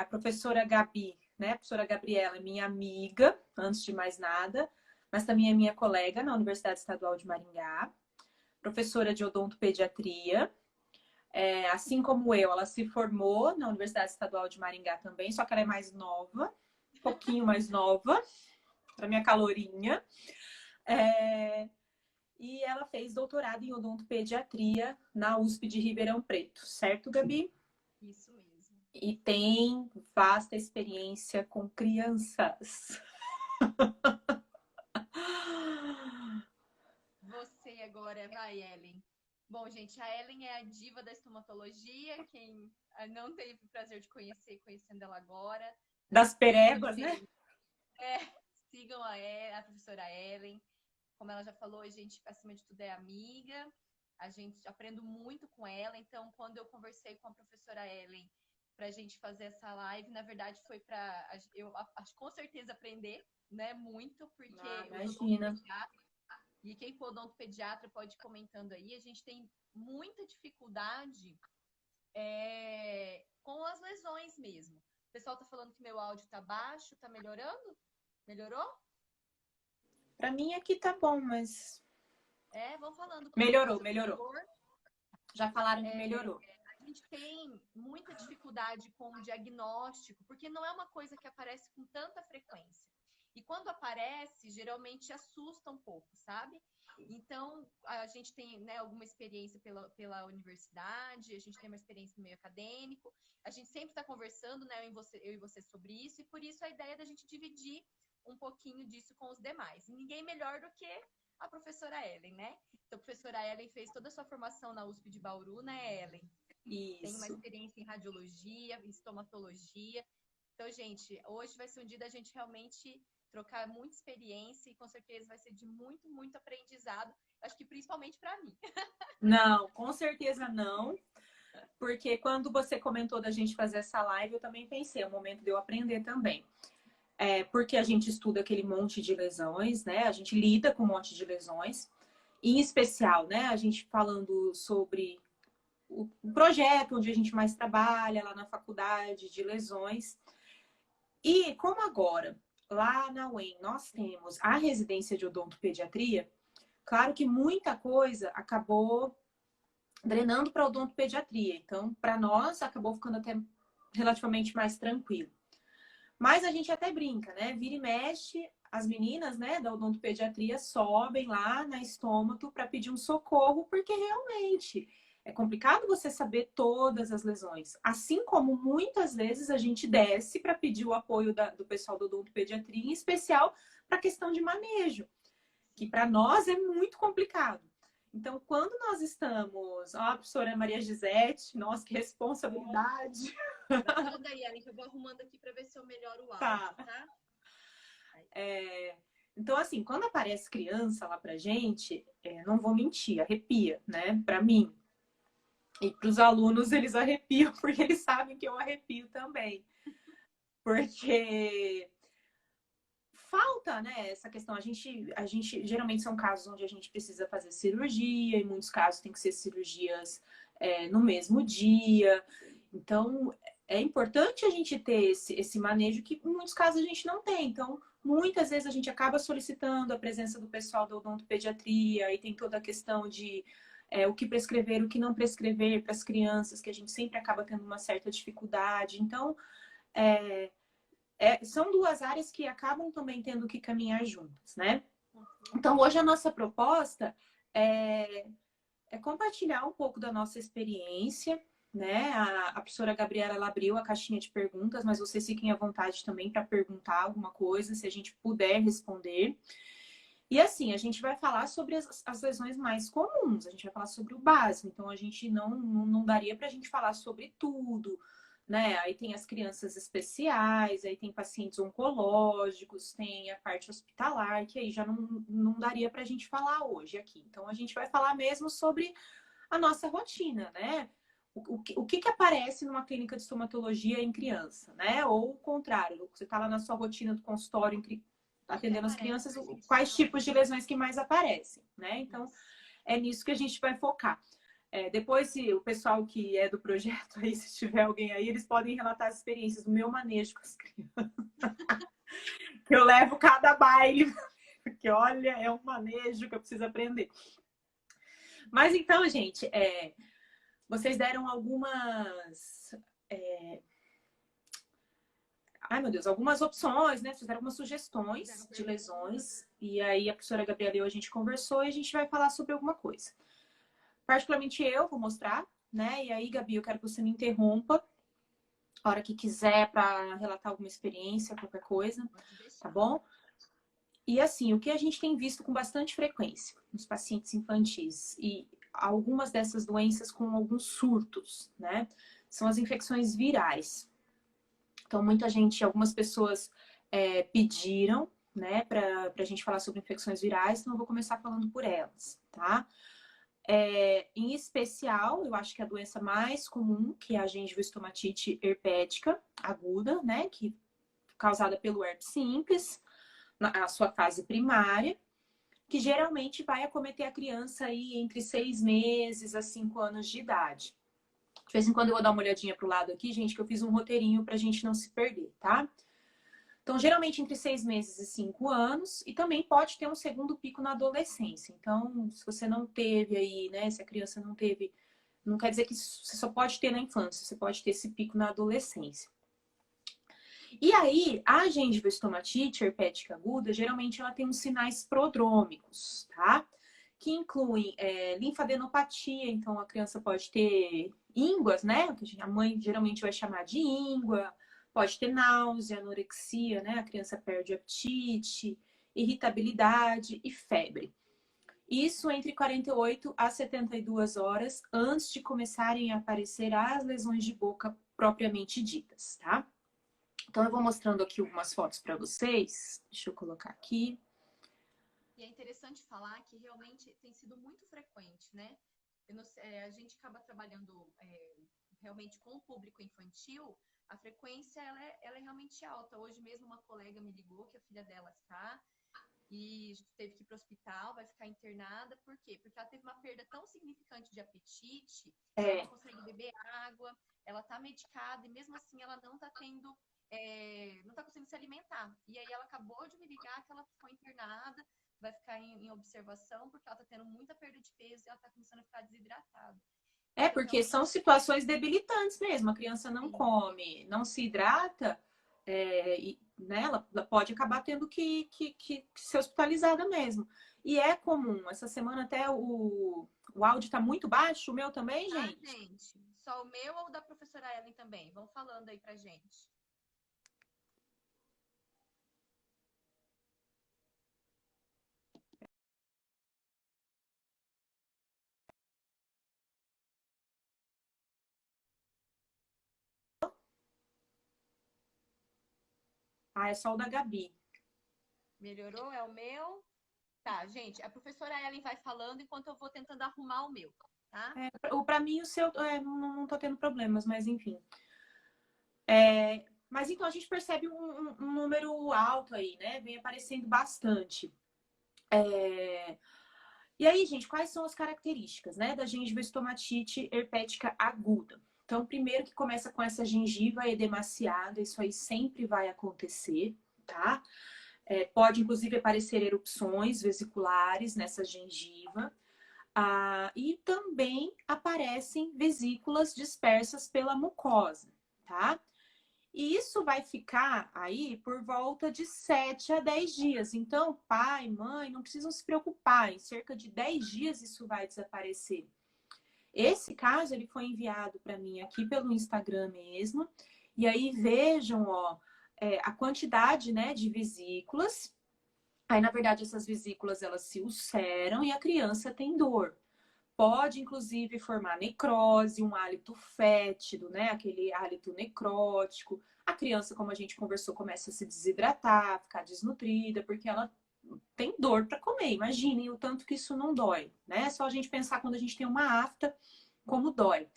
A professora Gabi, né? A professora Gabriela é minha amiga, antes de mais nada, mas também é minha colega na Universidade Estadual de Maringá, professora de odontopediatria. Assim como eu, ela se formou na Universidade Estadual de Maringá também, só que ela é mais nova, um pouquinho mais nova, para minha calorinha. E ela fez doutorado em odontopediatria na USP de Ribeirão Preto, certo, Gabi? Isso mesmo. E tem vasta experiência com crianças. Você agora vai, Ellen. Bom, gente, a Ellen é a diva da estomatologia. Quem não teve o prazer de conhecer, conhecendo ela agora. Das Sigam peréguas, de né? é, sigam a professora Ellen. Como ela já falou, a gente, acima de tudo, é amiga. A gente aprendo muito com ela. Então, quando eu conversei com a professora Ellen para a gente fazer essa live, na verdade, foi para eu acho com certeza aprender, né? Muito, porque os Imagina. odontopediatras, e quem for odontopediatra pode ir comentando aí, a gente tem muita dificuldade com as lesões mesmo. O pessoal tá falando que meu áudio tá baixo, tá melhorando? Melhorou? Para mim aqui tá bom, mas Vão falando qualquer melhorou, coisa, por melhorou. favor. Já falaram que melhorou. A gente tem muita dificuldade com o diagnóstico, porque não é uma coisa que aparece com tanta frequência. E quando aparece, geralmente assusta um pouco, sabe? Então, a gente tem, né, alguma experiência pela universidade, a gente tem uma experiência no meio acadêmico, a gente sempre está conversando, né, eu e você sobre isso, e por isso a ideia da gente dividir um pouquinho disso com os demais. E ninguém melhor do que a professora Ellen, né? Então, a professora Ellen fez toda a sua formação na USP de Bauru, né, Ellen? Tem uma Isso. experiência em radiologia, em estomatologia. Então, gente, hoje vai ser um dia da gente realmente trocar muita experiência e com certeza vai ser de muito, muito aprendizado. Acho que principalmente para mim. Não, com certeza não. Porque quando você comentou da gente fazer essa live, eu também pensei, é o momento de eu aprender também. Porque a gente estuda aquele monte de lesões, né? A gente lida com um monte de lesões. Em especial, né? A gente falando sobre o projeto onde a gente mais trabalha, lá na faculdade de lesões. E como agora, lá na UEM, nós temos a residência de odontopediatria, claro que muita coisa acabou drenando para odontopediatria. Então, para nós, acabou ficando até relativamente mais tranquilo. Mas a gente até brinca, né? Vira e mexe, as meninas, né, da odontopediatria sobem lá na estômago para pedir um socorro, porque realmente é complicado você saber todas as lesões. Assim como muitas vezes a gente desce para pedir o apoio do pessoal da odontopediatria, em especial para a questão de manejo, que para nós é muito complicado. Então, quando nós estamos... Ó, a professora Maria Gisete, nossa, que responsabilidade. Vai falando aí, Ellen, que eu vou arrumando aqui para ver se eu melhoro o Tá. áudio, tá? Então, assim, quando aparece criança lá pra gente, não vou mentir, arrepia, né? Pra mim. E pros alunos, eles arrepiam, porque eles sabem que eu arrepio também. Porque falta, né, essa questão. A gente geralmente são casos onde a gente precisa fazer cirurgia, em muitos casos tem que ser cirurgias no mesmo dia. Então, é importante a gente ter esse manejo que em muitos casos a gente não tem. Então, muitas vezes a gente acaba solicitando a presença do pessoal da odontopediatria e tem toda a questão de o que prescrever, o que não prescrever para as crianças, que a gente sempre acaba tendo uma certa dificuldade. Então, são duas áreas que acabam também tendo que caminhar juntas, né? Então, hoje a nossa proposta é compartilhar um pouco da nossa experiência, né? A professora Gabriela ela abriu a caixinha de perguntas, mas vocês fiquem à vontade também para perguntar alguma coisa, se a gente puder responder. E assim, a gente vai falar sobre as lesões mais comuns, a gente vai falar sobre o básico, então a gente não daria para a gente falar sobre tudo, né? Aí tem as crianças especiais, aí tem pacientes oncológicos, tem a parte hospitalar, que aí já não daria para a gente falar hoje aqui. Então a gente vai falar mesmo sobre a nossa rotina, né? O que aparece numa clínica de estomatologia em criança, né? Ou o contrário, você está lá na sua rotina do consultório Que atendendo as aparece crianças, isso. quais tipos de lesões que mais aparecem, né? Então, é nisso que a gente vai focar. Depois, se o pessoal que é do projeto aí, se tiver alguém aí, eles podem relatar as experiências do meu manejo com as crianças. Que eu levo cada baile, porque olha, é um manejo que eu preciso aprender. Mas então, gente, vocês deram algumas... Ai, meu Deus, algumas opções, né? Fizeram algumas sugestões de lesões. E aí a professora Gabriela e eu, a gente conversou e a gente vai falar sobre alguma coisa. Particularmente eu vou mostrar, né? E aí, Gabi, eu quero que você me interrompa a hora que quiser para relatar alguma experiência, qualquer coisa, tá bom? E assim, o que a gente tem visto com bastante frequência nos pacientes infantis e algumas dessas doenças com alguns surtos, né? São as infecções virais. Então, muita gente, algumas pessoas pediram, né, para a gente falar sobre infecções virais, então eu vou começar falando por elas, tá? Em especial, eu acho que a doença mais comum, que é a gengivoestomatite herpética aguda, né, que causada pelo herpes simples, na sua fase primária, que geralmente vai acometer a criança aí entre 6 meses a 5 anos de idade. De vez em quando eu vou dar uma olhadinha pro lado aqui, gente, que eu fiz um roteirinho pra gente não se perder, tá? Então, geralmente entre 6 meses e 5 anos, e também pode ter um segundo pico na adolescência. Então, se você não teve aí, né, se a criança não teve, não quer dizer que você só pode ter na infância, você pode ter esse pico na adolescência. E aí, a gengivoestomatite herpética aguda, geralmente ela tem uns sinais prodrômicos, tá? Que incluem linfadenopatia, então a criança pode ter ínguas, né? Que a mãe geralmente vai chamar de íngua, pode ter náusea, anorexia, né? A criança perde o apetite, irritabilidade e febre. Isso entre 48 a 72 horas antes de começarem a aparecer as lesões de boca propriamente ditas, tá? Então, eu vou mostrando aqui algumas fotos para vocês. Deixa eu colocar aqui. E é interessante falar que realmente tem sido muito frequente, né? A gente acaba trabalhando realmente com o público infantil, a frequência ela é realmente alta. Hoje mesmo uma colega me ligou que a filha dela está e teve que ir para o hospital, vai ficar internada. Por quê? Porque ela teve uma perda tão significante de apetite, ela não consegue beber água, ela está medicada e mesmo assim ela não está tendo, não está conseguindo se alimentar. E aí ela acabou de me ligar que ela ficou internada, vai ficar em observação porque ela está tendo muita perda de peso e ela está começando a ficar desidratada. Então, Porque são situações debilitantes mesmo. A criança não come, não se hidrata, né, ela pode acabar tendo que ser hospitalizada mesmo. E é comum. Essa semana até o áudio está muito baixo. O meu também, gente? Gente, só o meu ou o da professora Ellen também? Vão falando aí pra gente. É só o da Gabi. Melhorou? É o meu? Tá, gente, a professora Ellen vai falando enquanto eu vou tentando arrumar o meu, tá? Para mim, o seu, não tô tendo problemas, mas enfim. Mas então a gente percebe um número alto aí, né? Vem aparecendo bastante. E aí, gente, quais são as características, né, da gengivoestomatite herpética aguda? Então, primeiro que começa com essa gengiva edemaciada, isso aí sempre vai acontecer, tá? Pode, inclusive, aparecer erupções vesiculares nessa gengiva. E também aparecem vesículas dispersas pela mucosa, tá? E isso vai ficar aí por volta de 7 a 10 dias. Então, pai, mãe, não precisam se preocupar. Em cerca de 10 dias isso vai desaparecer. Esse caso, ele foi enviado para mim aqui pelo Instagram mesmo. E aí vejam, ó, a quantidade, né, de vesículas. Aí, na verdade, essas vesículas, elas se ulceram e a criança tem dor. Pode, inclusive, formar necrose, um hálito fétido, né? Aquele hálito necrótico. A criança, como a gente conversou, começa a se desidratar, ficar desnutrida, porque ela tem dor para comer. Imaginem o tanto que isso não dói, né? É só a gente pensar quando a gente tem uma afta, como dói,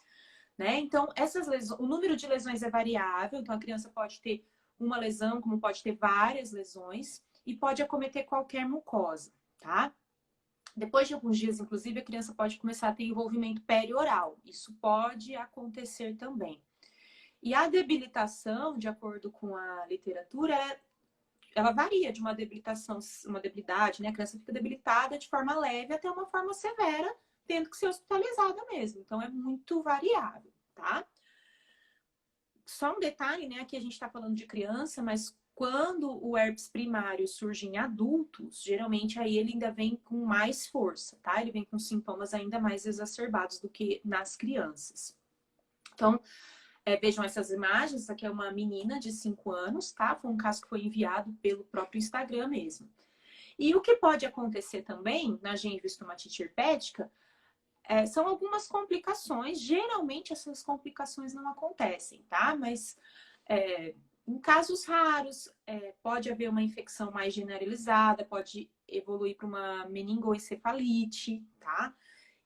né? Então, essas lesões, o número de lesões é variável, então a criança pode ter uma lesão, como pode ter várias lesões, e pode acometer qualquer mucosa, tá? Depois de alguns dias, inclusive, a criança pode começar a ter envolvimento perioral. Isso pode acontecer também. E a debilitação, de acordo com a literatura, ela varia de uma debilitação, uma debilidade, né? A criança fica debilitada de forma leve até uma forma severa, tendo que ser hospitalizada mesmo. Então, é muito variável, tá? Só um detalhe, né? Aqui a gente está falando de criança, mas quando o herpes primário surge em adultos, geralmente aí ele ainda vem com mais força, tá? Ele vem com sintomas ainda mais exacerbados do que nas crianças. Então, vejam essas imagens. Essa aqui é uma menina de 5 anos, tá? Foi um caso que foi enviado pelo próprio Instagram mesmo. E o que pode acontecer também na gengivistomatite herpética são algumas complicações. Geralmente essas complicações não acontecem, tá? Mas em casos raros, pode haver uma infecção mais generalizada, pode evoluir para uma meningoencefalite, tá?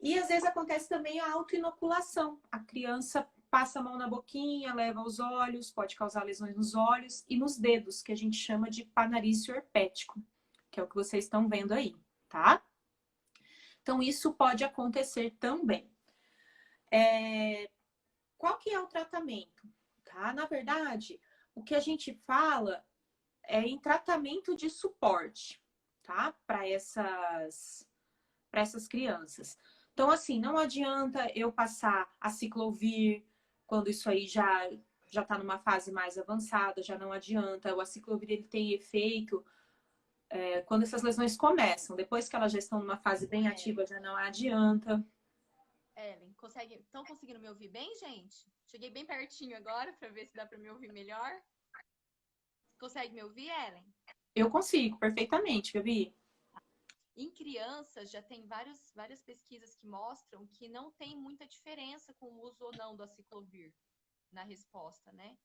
E às vezes acontece também a autoinoculação. A criança passa a mão na boquinha, leva aos olhos, pode causar lesões nos olhos e nos dedos, que a gente chama de panarício herpético, que é o que vocês estão vendo aí, tá? Então, isso pode acontecer também. Qual que é o tratamento? Tá? Na verdade, o que a gente fala é em tratamento de suporte, tá? Para essas crianças. Então, assim, não adianta eu passar a ciclovir quando isso aí já está numa fase mais avançada, já não adianta. O aciclovir ele tem efeito quando essas lesões começam. Depois que elas já estão numa fase bem ativa, já não adianta. Ellen, estão conseguindo me ouvir bem, gente? Cheguei bem pertinho agora para ver se dá para me ouvir melhor. Consegue me ouvir, Ellen? Eu consigo, perfeitamente, Gabi. Em crianças, já tem várias pesquisas que mostram que não tem muita diferença com o uso ou não do aciclovir na resposta, né?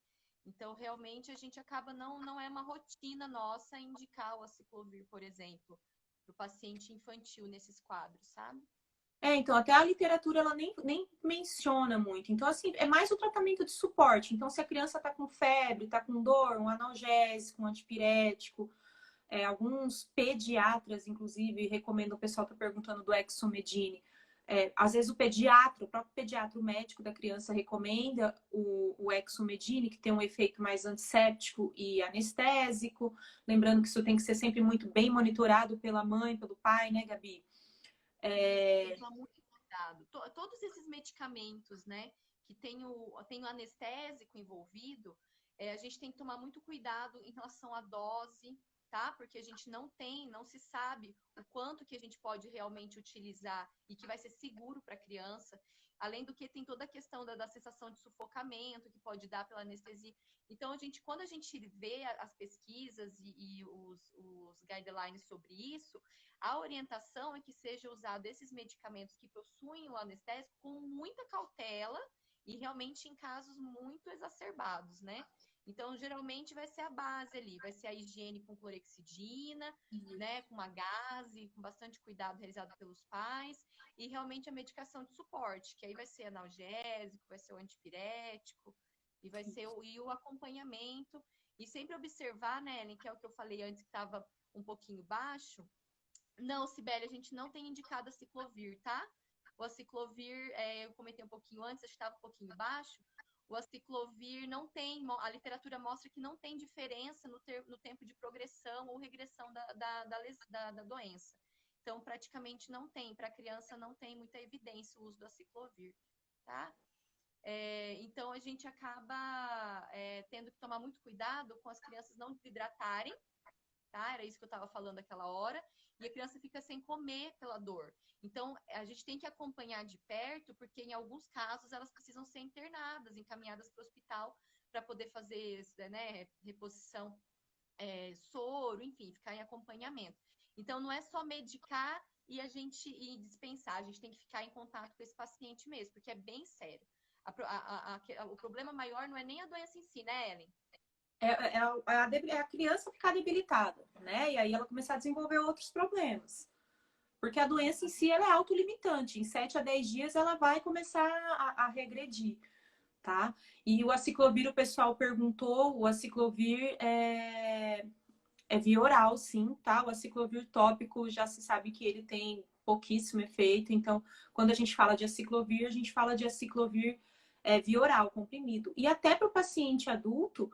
Então, realmente, a gente acaba, não é uma rotina nossa indicar o aciclovir, por exemplo, para o paciente infantil nesses quadros, sabe? Então, até a literatura, ela nem menciona muito. Então, assim, é mais o tratamento de suporte. Então, se a criança está com febre, está com dor, um analgésico, um antipirético, alguns pediatras, inclusive, recomendam, o pessoal está perguntando do Exomedine. Às vezes o próprio pediatra, o médico da criança, recomenda o Exomedine, que tem um efeito mais antisséptico e anestésico. Lembrando que isso tem que ser sempre muito bem monitorado pela mãe, pelo pai, né, Gabi? Tem que tomar muito cuidado. Todos esses medicamentos, né, que tem o anestésico envolvido, a gente tem que tomar muito cuidado em relação à dose, tá? Porque a gente não se sabe o quanto que a gente pode realmente utilizar e que vai ser seguro para a criança. Além do que tem toda a questão da sensação de sufocamento que pode dar pela anestesia. Então, quando a gente vê as pesquisas e os guidelines sobre isso, a orientação é que seja usado esses medicamentos que possuem o anestésico com muita cautela e realmente em casos muito exacerbados, né? Então, geralmente vai ser a base ali, vai ser a higiene com clorexidina, né, com uma gase, com bastante cuidado realizado pelos pais, e realmente a medicação de suporte, que aí vai ser analgésico, vai ser o antipirético, e vai ser o acompanhamento, e sempre observar, né, Ellen, que é o que eu falei antes, que estava um pouquinho baixo. Não, Sibeli, a gente não tem indicado a ciclovir, tá? O aciclovir, eu comentei um pouquinho antes, acho que estava um pouquinho baixo. O aciclovir não tem, a literatura mostra que não tem diferença no tempo de progressão ou regressão da doença. Então, praticamente não tem. Para a criança, não tem muita evidência o uso do aciclovir, tá? Então, a gente acaba tendo que tomar muito cuidado com as crianças não desidratarem, tá? Era isso que eu estava falando aquela hora. E a criança fica sem comer pela dor. Então, a gente tem que acompanhar de perto, porque em alguns casos elas precisam ser internadas, encaminhadas para o hospital para poder fazer, né, reposição, soro, enfim, ficar em acompanhamento. Então, não é só medicar e dispensar, a gente tem que ficar em contato com esse paciente mesmo, porque é bem sério. O problema maior não é nem a doença em si, né, Ellen? A criança ficar debilitada, né? E aí ela começar a desenvolver outros problemas. Porque a doença em si ela é autolimitante. Em 7 a 10 dias ela vai começar a regredir, tá? E o aciclovir, o pessoal perguntou, o aciclovir é via oral, sim, tá? O aciclovir tópico já se sabe que ele tem pouquíssimo efeito. Então, quando a gente fala de aciclovir, a gente fala de aciclovir via oral, comprimido. E até para o paciente adulto,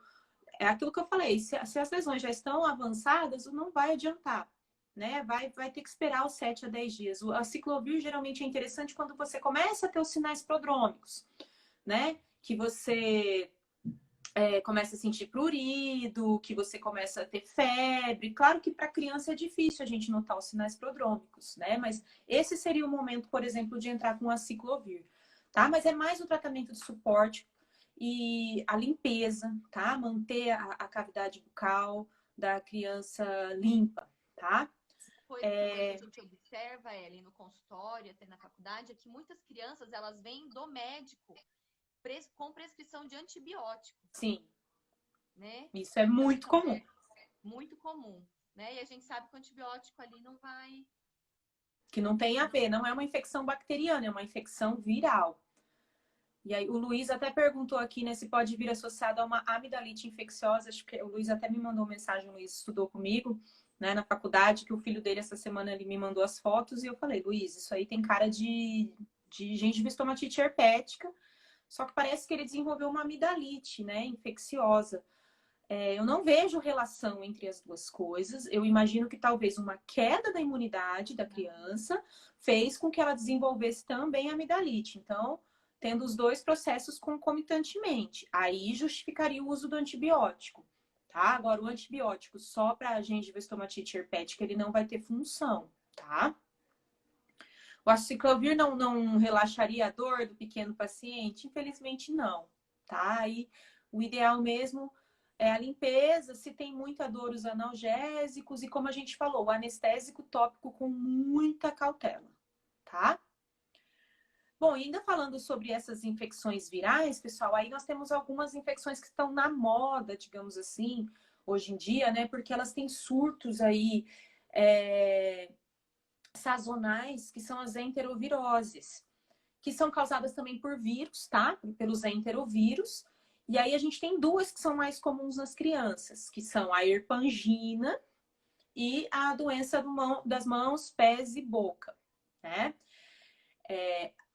é aquilo que eu falei, se as lesões já estão avançadas, não vai adiantar, né? Vai ter que esperar os 7 a 10 dias. A ciclovir geralmente é interessante quando você começa a ter os sinais prodrômicos, né? Que você começa a sentir prurido, que você começa a ter febre. Claro que para criança é difícil a gente notar os sinais prodrômicos, né? Mas esse seria o momento, por exemplo, de entrar com a ciclovir, tá? Mas é mais um tratamento de suporte e a limpeza, tá? Manter a cavidade bucal da criança limpa, tá? Coisa também que a gente observa, Ellen, no consultório, até na faculdade, é que muitas crianças, elas vêm do médico com prescrição de antibiótico, Sim, né? isso é Então, muito comum. muito comum, né? E a gente sabe que o antibiótico ali não vai... Que não tem a ver, não é uma infecção bacteriana, é uma infecção viral. E aí, o Luiz até perguntou aqui, né, se pode vir associado a uma amidalite infecciosa. Acho que o Luiz até me mandou mensagem, o Luiz estudou comigo, né, na faculdade, que o filho dele, essa semana, ele me mandou as fotos e eu falei, Luiz, isso aí tem cara de gengivistomatite herpética, só que parece que ele desenvolveu uma amidalite, né, infecciosa. Eu não vejo relação entre as duas coisas. Eu imagino que talvez uma queda da imunidade da criança fez com que ela desenvolvesse também a amidalite. Então, tendo os dois processos concomitantemente, aí justificaria o uso do antibiótico, tá? Agora, o antibiótico só para gengivistomatite herpética, ele não vai ter função, tá? O aciclovir não relaxaria a dor do pequeno paciente? Infelizmente, não, tá? Aí, o ideal mesmo é a limpeza, se tem muita dor, os analgésicos e, como a gente falou, o anestésico tópico com muita cautela, tá? Bom, ainda falando sobre essas infecções virais, pessoal, aí nós temos algumas infecções que estão na moda, digamos assim, hoje em dia, né? Porque elas têm surtos aí sazonais, que são as enteroviroses, que são causadas também por vírus, tá? Pelos enterovírus. E aí a gente tem duas que são mais comuns nas crianças, que são a herpangina e a doença das mãos, pés e boca, né?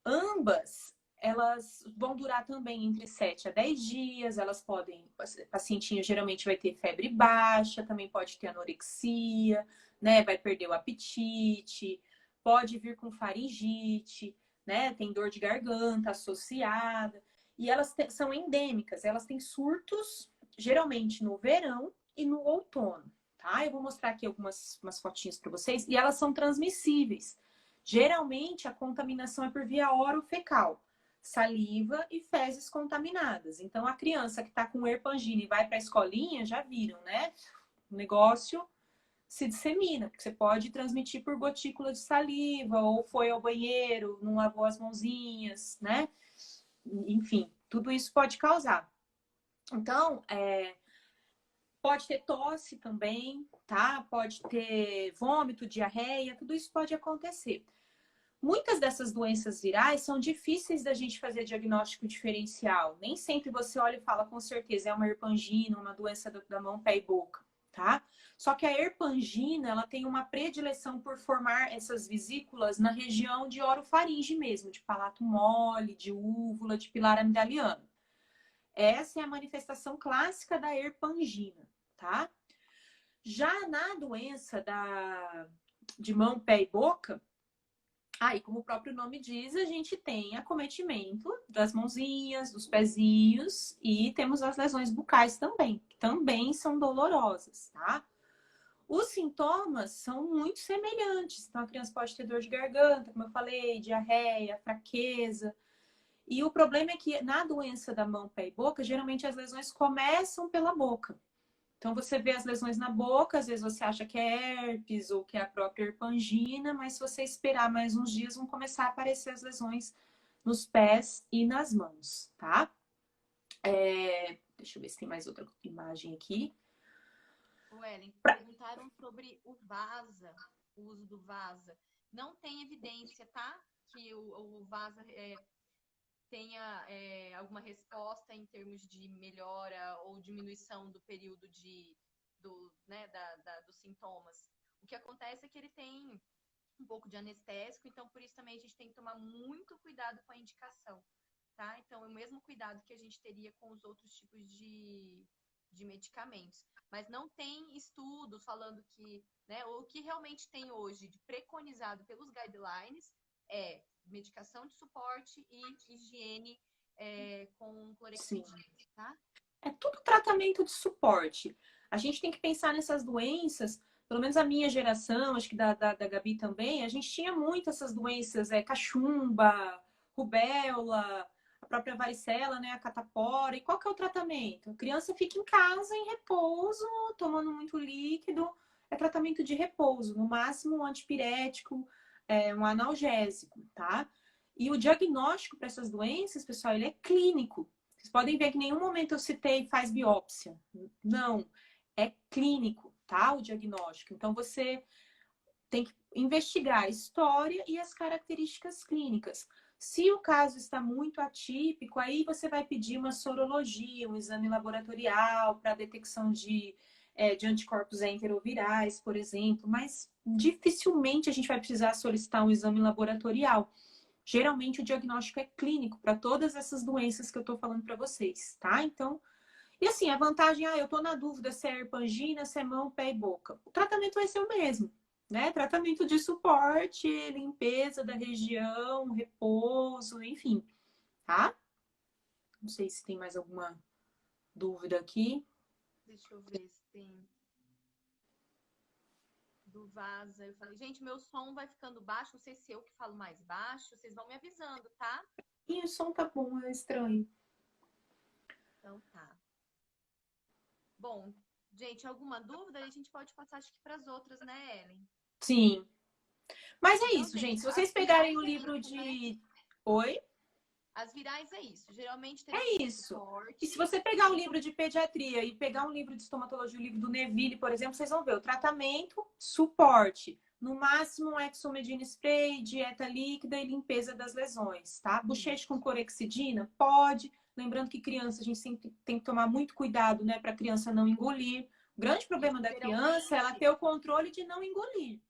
Ambas, elas vão durar também entre 7 a 10 dias, elas podem, o pacientinho geralmente vai ter febre baixa, também pode ter anorexia, né? Vai perder o apetite, pode vir com faringite, né? Tem dor de garganta associada. E elas são endêmicas, elas têm surtos geralmente no verão e no outono, tá? Eu vou mostrar aqui umas fotinhas para vocês e elas são transmissíveis. Geralmente, a contaminação é por via orofecal, saliva e fezes contaminadas. Então, a criança que está com herpangina e vai para a escolinha, já viram, né? O negócio se dissemina, porque você pode transmitir por gotícula de saliva, ou foi ao banheiro, não lavou as mãozinhas, né? Enfim, tudo isso pode causar. Então, pode ter tosse também, tá? Pode ter vômito, diarreia, tudo isso pode acontecer. Muitas dessas doenças virais são difíceis da gente fazer diagnóstico diferencial. Nem sempre você olha e fala com certeza é uma herpangina, uma doença da mão, pé e boca, tá? Só que a herpangina, ela tem uma predileção por formar essas vesículas na região de orofaringe mesmo, de palato mole, de úvula, de pilar amidaliano. Essa é a manifestação clássica da herpangina, tá? Já na doença de mão, pé e boca, aí, como o próprio nome diz, a gente tem acometimento das mãozinhas, dos pezinhos e temos as lesões bucais também, que também são dolorosas, tá? Os sintomas são muito semelhantes. Então, a criança pode ter dor de garganta, como eu falei, diarreia, fraqueza. E o problema é que na doença da mão, pé e boca, geralmente as lesões começam pela boca. Então, você vê as lesões na boca, às vezes você acha que é herpes ou que é a própria herpangina, mas se você esperar mais uns dias, vão começar a aparecer as lesões nos pés e nas mãos, tá? Deixa eu ver se tem mais outra imagem aqui. Ellen, perguntaram sobre o Vasa, o uso do Vasa. Não tem evidência, tá? Que o Vasa tenha alguma resposta em termos de melhora ou diminuição do período dos sintomas. O que acontece é que ele tem um pouco de anestésico, então por isso também a gente tem que tomar muito cuidado com a indicação, tá? Então, é o mesmo cuidado que a gente teria com os outros tipos de medicamentos. Mas não tem estudos falando que, né, o que realmente tem hoje de preconizado pelos guidelines é medicação de suporte e higiene com Sim. clorexidina, tá? É tudo tratamento de suporte. A gente tem que pensar nessas doenças, pelo menos a minha geração, acho que da Gabi também, a gente tinha muito essas doenças, cachumba, rubéola, a própria varicela, né, a catapora. E qual que é o tratamento? A criança fica em casa, em repouso, tomando muito líquido. É tratamento de repouso, no máximo um antipirético, um analgésico, tá? E o diagnóstico para essas doenças, pessoal, ele é clínico. Vocês podem ver que em nenhum momento eu citei faz biópsia. Não, é clínico, tá? O diagnóstico. Então você tem que investigar a história e as características clínicas. Se o caso está muito atípico, aí você vai pedir uma sorologia, um exame laboratorial para detecção de anticorpos enterovirais, por exemplo, mas dificilmente a gente vai precisar solicitar um exame laboratorial. Geralmente o diagnóstico é clínico para todas essas doenças que eu estou falando para vocês, tá? Então, e assim, a vantagem, eu estou na dúvida se é herpangina, se é mão, pé e boca. O tratamento vai ser o mesmo, né? Tratamento de suporte, limpeza da região, repouso, enfim, tá? Não sei se tem mais alguma dúvida aqui. Deixa eu ver se tem do Vaza. Eu falei, gente, meu som vai ficando baixo, não sei se eu que falo mais baixo, vocês vão me avisando, tá? E o som tá bom, é estranho. Então tá. Bom, gente, alguma dúvida? A gente pode passar, acho que para as outras, né, Ellen? Sim. Mas é Então, isso, gente. Se as vocês pegarem virais o é livro isso, né? de. Oi? As virais é isso. Geralmente É terapia de isso. E se suporte. você pegar um livro de pediatria e pegar um livro de estomatologia, o livro do Neville, por exemplo, vocês vão ver o tratamento, suporte. No máximo, um Exomedina spray, dieta líquida e limpeza das lesões, tá? Bochecha com clorexidina? Pode. Lembrando que criança, a gente sempre tem que tomar muito cuidado, né? Para a criança não engolir. O grande problema Isso, da criança é ela ter o controle de não engolir.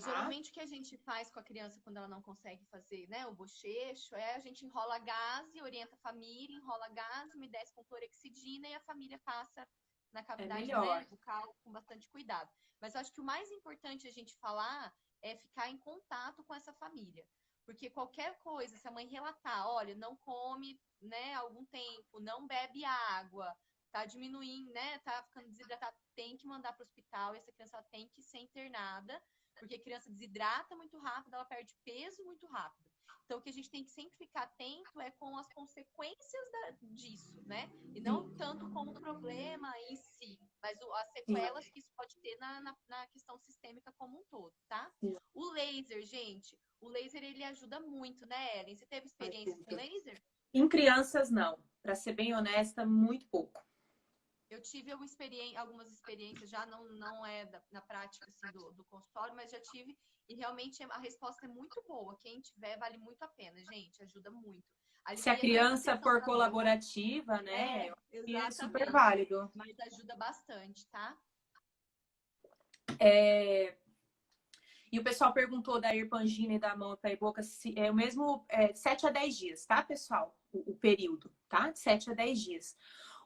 geralmente o que a gente faz com a criança quando ela não consegue fazer, né, o bochecho, a gente enrola gás e orienta a família, enrola gás, umedece com clorexidina e a família passa na É cavidade, né, melhor. bucal com bastante cuidado. Mas eu acho que o mais importante a gente falar é ficar em contato com essa família. Porque qualquer coisa, se a mãe relatar, olha, não come, né, algum tempo, não bebe água, tá diminuindo, né, tá ficando desidratado, tem que mandar para o hospital e essa criança tem que ser internada porque a criança desidrata muito rápido, ela perde peso muito rápido. Então, o que a gente tem que sempre ficar atento é com as consequências disso, né? E não tanto com o problema em si, mas as sequelas que isso pode ter na questão sistêmica como um todo, tá? O laser, gente, o laser ele ajuda muito, né, Ellen? Você teve experiência com laser? Em crianças, não. Para ser bem honesta, muito pouco. Eu tive algumas experiências, já não é na prática assim, do consultório, mas já tive, e realmente a resposta é muito boa. Quem tiver, vale muito a pena, gente, ajuda muito. Se a Alivia tanto a criança tensão for da dor. colaborativa, né? É super Exatamente. válido. Mas ajuda bastante, tá? E o pessoal perguntou da Irpangina e da mão para a boca, é o mesmo 7 a 10 dias, tá, pessoal? O período, tá? De 7 a 10 dias.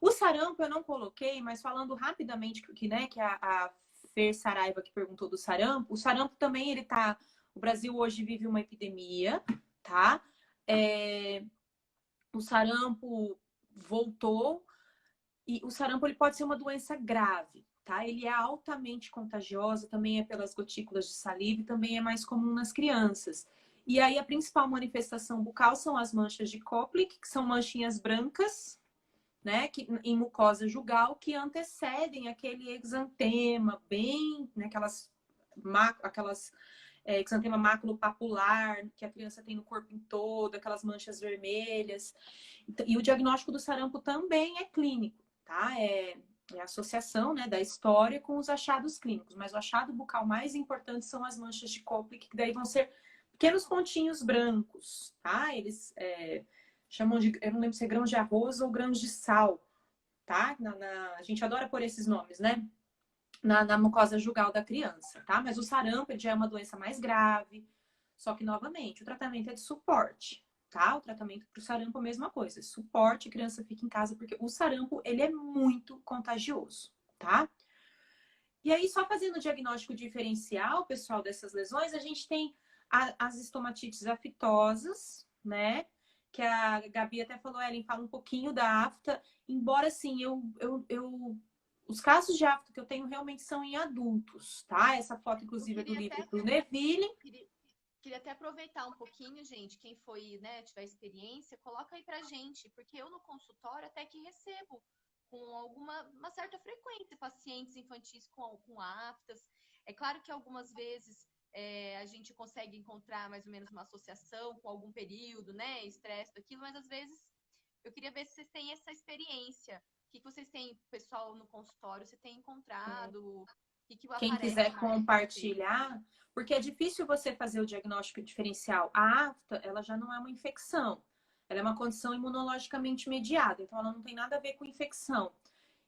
O sarampo eu não coloquei, mas falando rapidamente que a Fer Saraiva que perguntou do sarampo, o sarampo também ele tá. O Brasil hoje vive uma epidemia, tá? O sarampo voltou e o sarampo ele pode ser uma doença grave, tá? Ele é altamente contagioso, também é pelas gotículas de saliva e também é mais comum nas crianças. E aí a principal manifestação bucal são as manchas de Koplik, que são manchinhas brancas, né, em mucosa jugal, que antecedem aquele exantema, bem, né, aquelas exantema maculopapular, que a criança tem no corpo em todo, aquelas manchas vermelhas. E o diagnóstico do sarampo também é clínico, tá? É a associação, né, da história com os achados clínicos. Mas o achado bucal mais importante são as manchas de Koplik, que daí vão ser pequenos pontinhos brancos, tá? Eles chamam de, eu não lembro se é grãos de arroz ou grãos de sal, tá? A gente adora pôr esses nomes, né? na mucosa jugal da criança, tá? Mas o sarampo ele já é uma doença mais grave. Só que, novamente, o tratamento é de suporte, tá? O tratamento para o sarampo é a mesma coisa. Suporte, a criança fica em casa, porque o sarampo, ele é muito contagioso, tá? E aí, só fazendo o diagnóstico diferencial, pessoal, dessas lesões, a gente tem as estomatites aftosas, né? Que a Gabi até falou, Ellen, fala um pouquinho da afta. Embora, assim, os casos de afta que eu tenho realmente são em adultos, tá? Essa foto, Eu inclusive, é do queria livro até, do Neville. queria até aproveitar um pouquinho, gente, quem foi, né, tiver experiência, coloca aí pra gente, porque eu no consultório até que recebo com uma certa frequência pacientes infantis com aftas. É claro que algumas vezes a gente consegue encontrar mais ou menos uma associação com algum período, né, estresse daquilo, mas às vezes eu queria ver se vocês têm essa experiência. O que vocês têm, pessoal, no consultório, você tem encontrado? O que Quem aparece quiser mais com vocês? compartilhar, porque é difícil você fazer o diagnóstico diferencial. A afta, ela já não é uma infecção. Ela é uma condição imunologicamente mediada, então ela não tem nada a ver com infecção.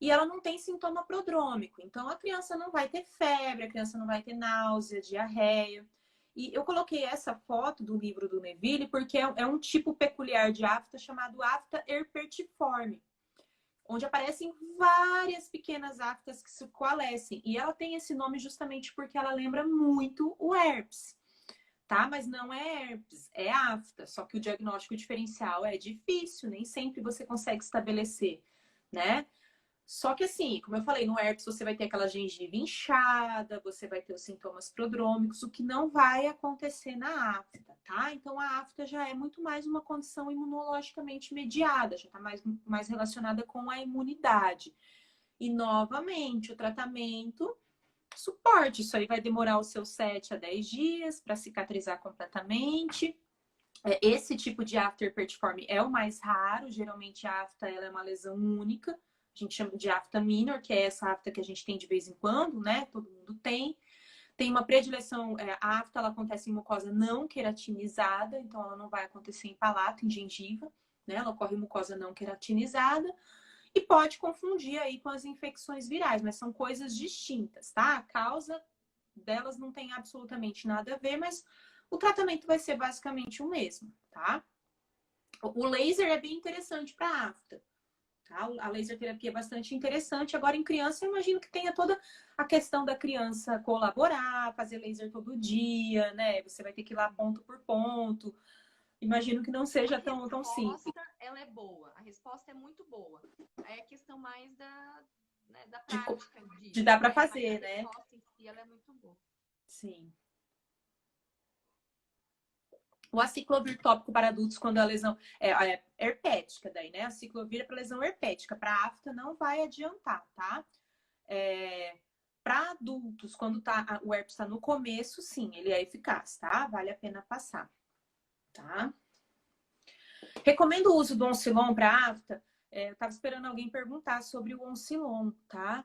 E ela não tem sintoma prodrômico, então a criança não vai ter febre, a criança não vai ter náusea, diarreia. E eu coloquei essa foto do livro do Neville porque é um tipo peculiar de afta chamado afta herpetiforme, onde aparecem várias pequenas aftas que se coalescem. E ela tem esse nome justamente porque ela lembra muito o herpes, tá? Mas não é herpes, é afta. Só que o diagnóstico diferencial é difícil, nem sempre você consegue estabelecer, né? Só que assim, como eu falei, no herpes você vai ter aquela gengiva inchada, você vai ter os sintomas prodrômicos, o que não vai acontecer na afta, tá? Então a afta já é muito mais uma condição imunologicamente mediada, já está mais relacionada com a imunidade. E novamente, o tratamento, suporte, isso aí vai demorar os seus 7 a 10 dias para cicatrizar completamente. Esse tipo de afta herpetiforme é o mais raro, geralmente a afta ela é uma lesão única. A gente chama de afta minor, que é essa afta que a gente tem de vez em quando, né? Todo mundo tem. Tem uma predileção, a afta ela acontece em mucosa não queratinizada, então ela não vai acontecer em palato, em gengiva, né? Ela ocorre em mucosa não queratinizada e pode confundir aí com as infecções virais, mas são coisas distintas, tá? A causa delas não tem absolutamente nada a ver, mas o tratamento vai ser basicamente o mesmo, tá? O laser é bem interessante para afta. Tá? A laser terapia é bastante interessante. Agora, em criança, eu imagino que tenha toda a questão da criança colaborar, fazer laser todo dia, né? Você vai ter que ir lá ponto por ponto. Imagino que não A seja tão simples. resposta, ela é boa. A resposta é muito boa. É a questão mais né, da De, prática de disso, dar para né? Mas a fazer, né? resposta em si, ela é muito boa. Sim. O aciclovir tópico para adultos, quando a lesão é herpética, daí, né? A ciclovir é para lesão herpética. Para afta, não vai adiantar, tá? Para adultos, quando o herpes está no começo, sim, ele é eficaz, tá? Vale a pena passar, tá? Recomendo o uso do Oncilon para afta. Eu estava esperando alguém perguntar sobre o Oncilon, tá?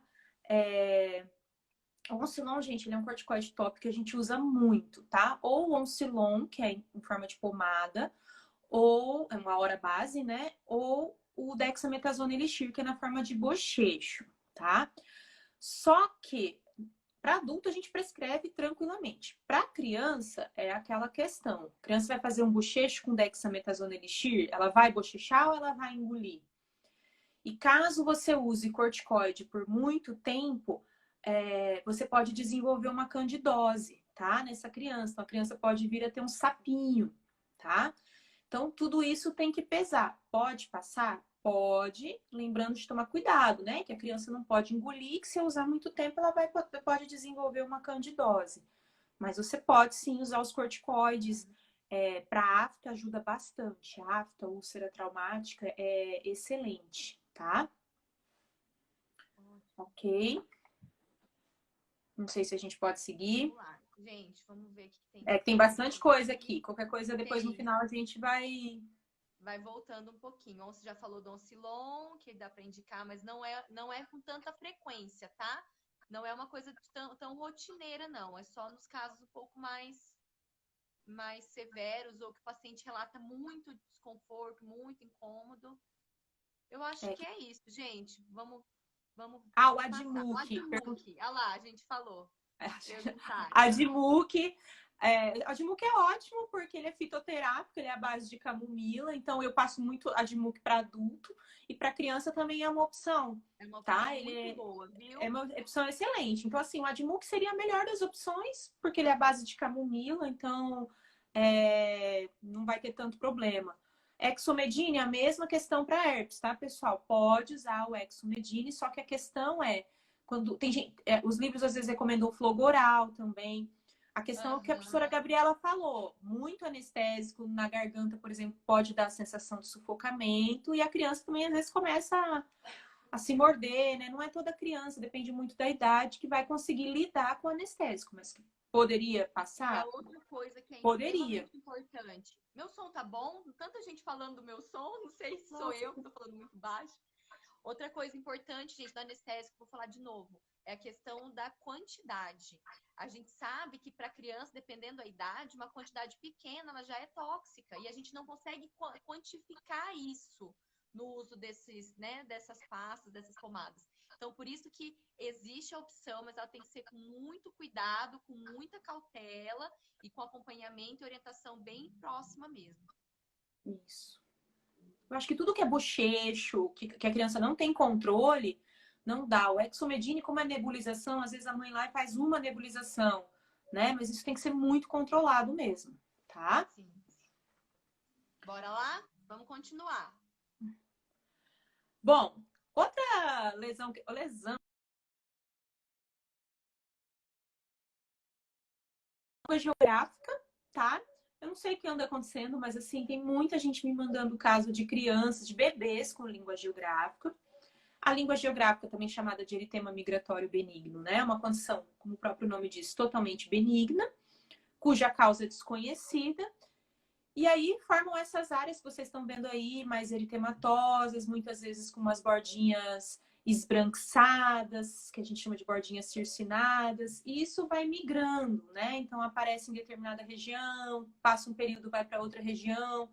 O Oncilon, gente, ele é um corticoide tópico que a gente usa muito, tá? Ou o Oncilon, que é em forma de pomada, ou é uma hora base, né? Ou o dexametasona elixir, que é na forma de bochecho, tá? Só que para adulto a gente prescreve tranquilamente. Para criança é aquela questão. A criança vai fazer um bochecho com dexametasona elixir, ela vai bochechar ou ela vai engolir? E caso você use corticoide por muito tempo, você pode desenvolver uma candidose, tá? Nessa criança. Então, a criança pode vir a ter um sapinho, tá? Então, tudo isso tem que pesar. Pode passar? Pode, lembrando de tomar cuidado, né? Que a criança não pode engolir, que se usar muito tempo, ela pode desenvolver uma candidose. Mas você pode sim usar os corticoides. Para afta ajuda bastante. A afta, úlcera traumática, é excelente, tá? Ok. Não sei se a gente pode seguir. Vamos lá. Gente, vamos ver o que tem Tem mais bastante coisa aqui. aqui. Qualquer coisa, depois no Tem. final a gente vai. Vai voltando um pouquinho. Você já falou do Oncilon, que dá para indicar, mas não é com tanta frequência, tá? Não é uma coisa tão rotineira, não. É só nos casos um pouco mais severos ou que o paciente relata muito desconforto, muito incômodo. Eu acho É, que é isso, gente. Vamos. Vamos, Ah, o vamos passar. O Admuc. Admuc. Ah lá, a gente falou. Perguntar. Admuc. Admuc é ótimo porque ele é fitoterápico, ele é à base de camomila, então eu passo muito Admuc para adulto e para criança também é uma opção, É uma opção tá? muito boa, viu? É uma opção excelente. Então, assim, o Admuc seria a melhor das opções, porque ele é à base de camomila, então não vai ter tanto problema. Exomedine, a mesma questão para herpes, tá, pessoal? Pode usar o Exomedine, só que a questão é, quando tem gente, os livros às vezes recomendam flogoral também. A questão é o que a professora Gabriela falou. Muito anestésico na garganta, por exemplo, pode dar a sensação de sufocamento, e a criança também às vezes começa a se morder, né? Não é toda criança, depende muito da idade, que vai conseguir lidar com o anestésico, mas poderia passar? É outra coisa que é Poderia. extremamente importante. Meu som tá bom? Tanta gente falando do meu som, não sei se sou eu que tô falando muito baixo. Outra coisa importante, gente, do anestésico, vou falar de novo, é a questão da quantidade. A gente sabe que para criança, dependendo da idade, uma quantidade pequena ela já é tóxica e a gente não consegue quantificar isso no uso dessas pastas, dessas pomadas. Então, por isso que existe a opção, mas ela tem que ser com muito cuidado, com muita cautela e com acompanhamento e orientação bem próxima mesmo. Isso. Eu acho que tudo que é bochecho, que a criança não tem controle, não dá. O Exomedine, como é nebulização, às vezes a mãe lá faz uma nebulização, né? Mas isso tem que ser muito controlado mesmo, tá? Sim. Bora lá? Vamos continuar. Bom, outra lesão geográfica, tá? Eu não sei o que anda acontecendo, mas assim, tem muita gente me mandando caso de crianças, de bebês com língua geográfica. A língua geográfica, também chamada de eritema migratório benigno, né? É uma condição, como o próprio nome diz, totalmente benigna, cuja causa é desconhecida. E aí formam essas áreas que vocês estão vendo aí, mais eritematosas, muitas vezes com umas bordinhas esbranquiçadas, que a gente chama de bordinhas circinadas, e isso vai migrando, né? Então aparece em determinada região, passa um período, vai para outra região,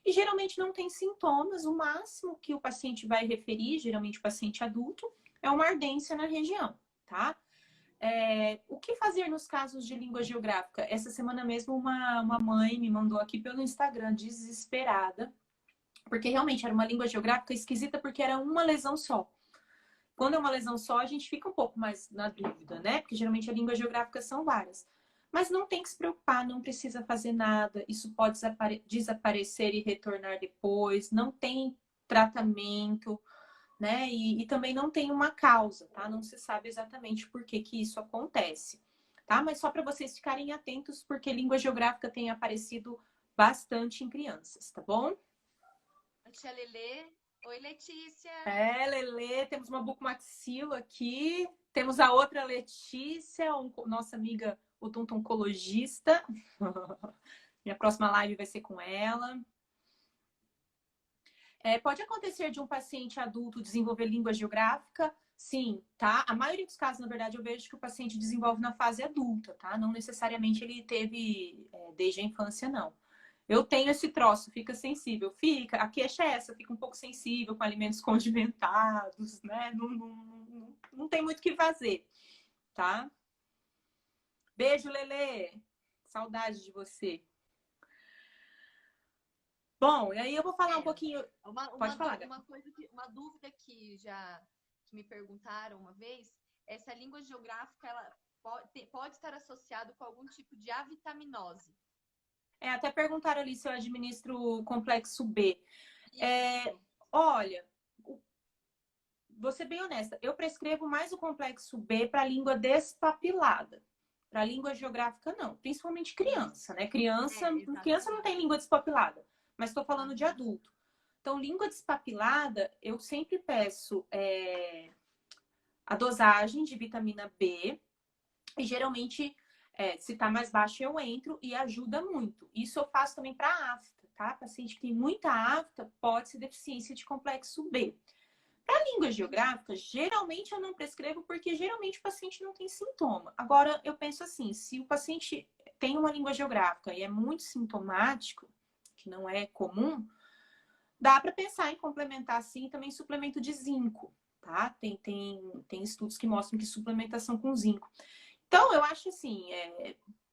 e geralmente não tem sintomas. O máximo que o paciente vai referir, geralmente o paciente adulto, é uma ardência na região, tá? O que fazer nos casos de língua geográfica? Essa semana mesmo uma mãe me mandou aqui pelo Instagram, desesperada, porque realmente era uma língua geográfica esquisita, porque era uma lesão só. Quando é uma lesão só, a gente fica um pouco mais na dúvida, né? Porque geralmente a língua geográfica são várias. Mas não tem que se preocupar, não precisa fazer nada. Isso pode desaparecer e retornar depois. Não tem tratamento, né? E também não tem uma causa, tá? Não se sabe exatamente por que isso acontece, tá? Mas só para vocês ficarem atentos, porque língua geográfica tem aparecido bastante em crianças, tá bom? Tia Lelê. Oi, Letícia. Lelê, temos uma bucomaxilo aqui. Temos a outra Letícia, nossa amiga odontooncologista. Minha próxima live vai ser com ela. Pode acontecer de um paciente adulto desenvolver língua geográfica? Sim, tá? A maioria dos casos, na verdade, eu vejo que o paciente desenvolve na fase adulta, tá? Não necessariamente ele teve desde a infância, não. Eu tenho esse troço, fica sensível. Fica, a queixa é essa, fica um pouco sensível com alimentos condimentados, né? Não tem muito o que fazer, tá? Beijo, Lelê. Saudade de você. Bom, e aí eu vou falar um pouquinho. Pode falar, uma dúvida que me perguntaram uma vez é se a língua geográfica ela pode estar associado com algum tipo de avitaminose. Até perguntaram ali se eu administro o complexo B. Olha, vou ser bem honesta, eu prescrevo mais o complexo B para língua despapilada. Para língua geográfica, não. Principalmente criança, né? Criança não tem língua despapilada, mas estou falando de adulto. Então, língua despapilada, eu sempre peço a dosagem de vitamina B e geralmente, se tá mais baixo, eu entro e ajuda muito. Isso eu faço também para afta, tá? Paciente que tem muita afta pode ser deficiência de complexo B. Para língua geográfica, geralmente eu não prescrevo porque geralmente o paciente não tem sintoma. Agora, eu penso assim, se o paciente tem uma língua geográfica e é muito sintomático, que não é comum, dá para pensar em complementar, sim, também suplemento de zinco, tá? Tem estudos que mostram que suplementação com zinco. Então, eu acho assim,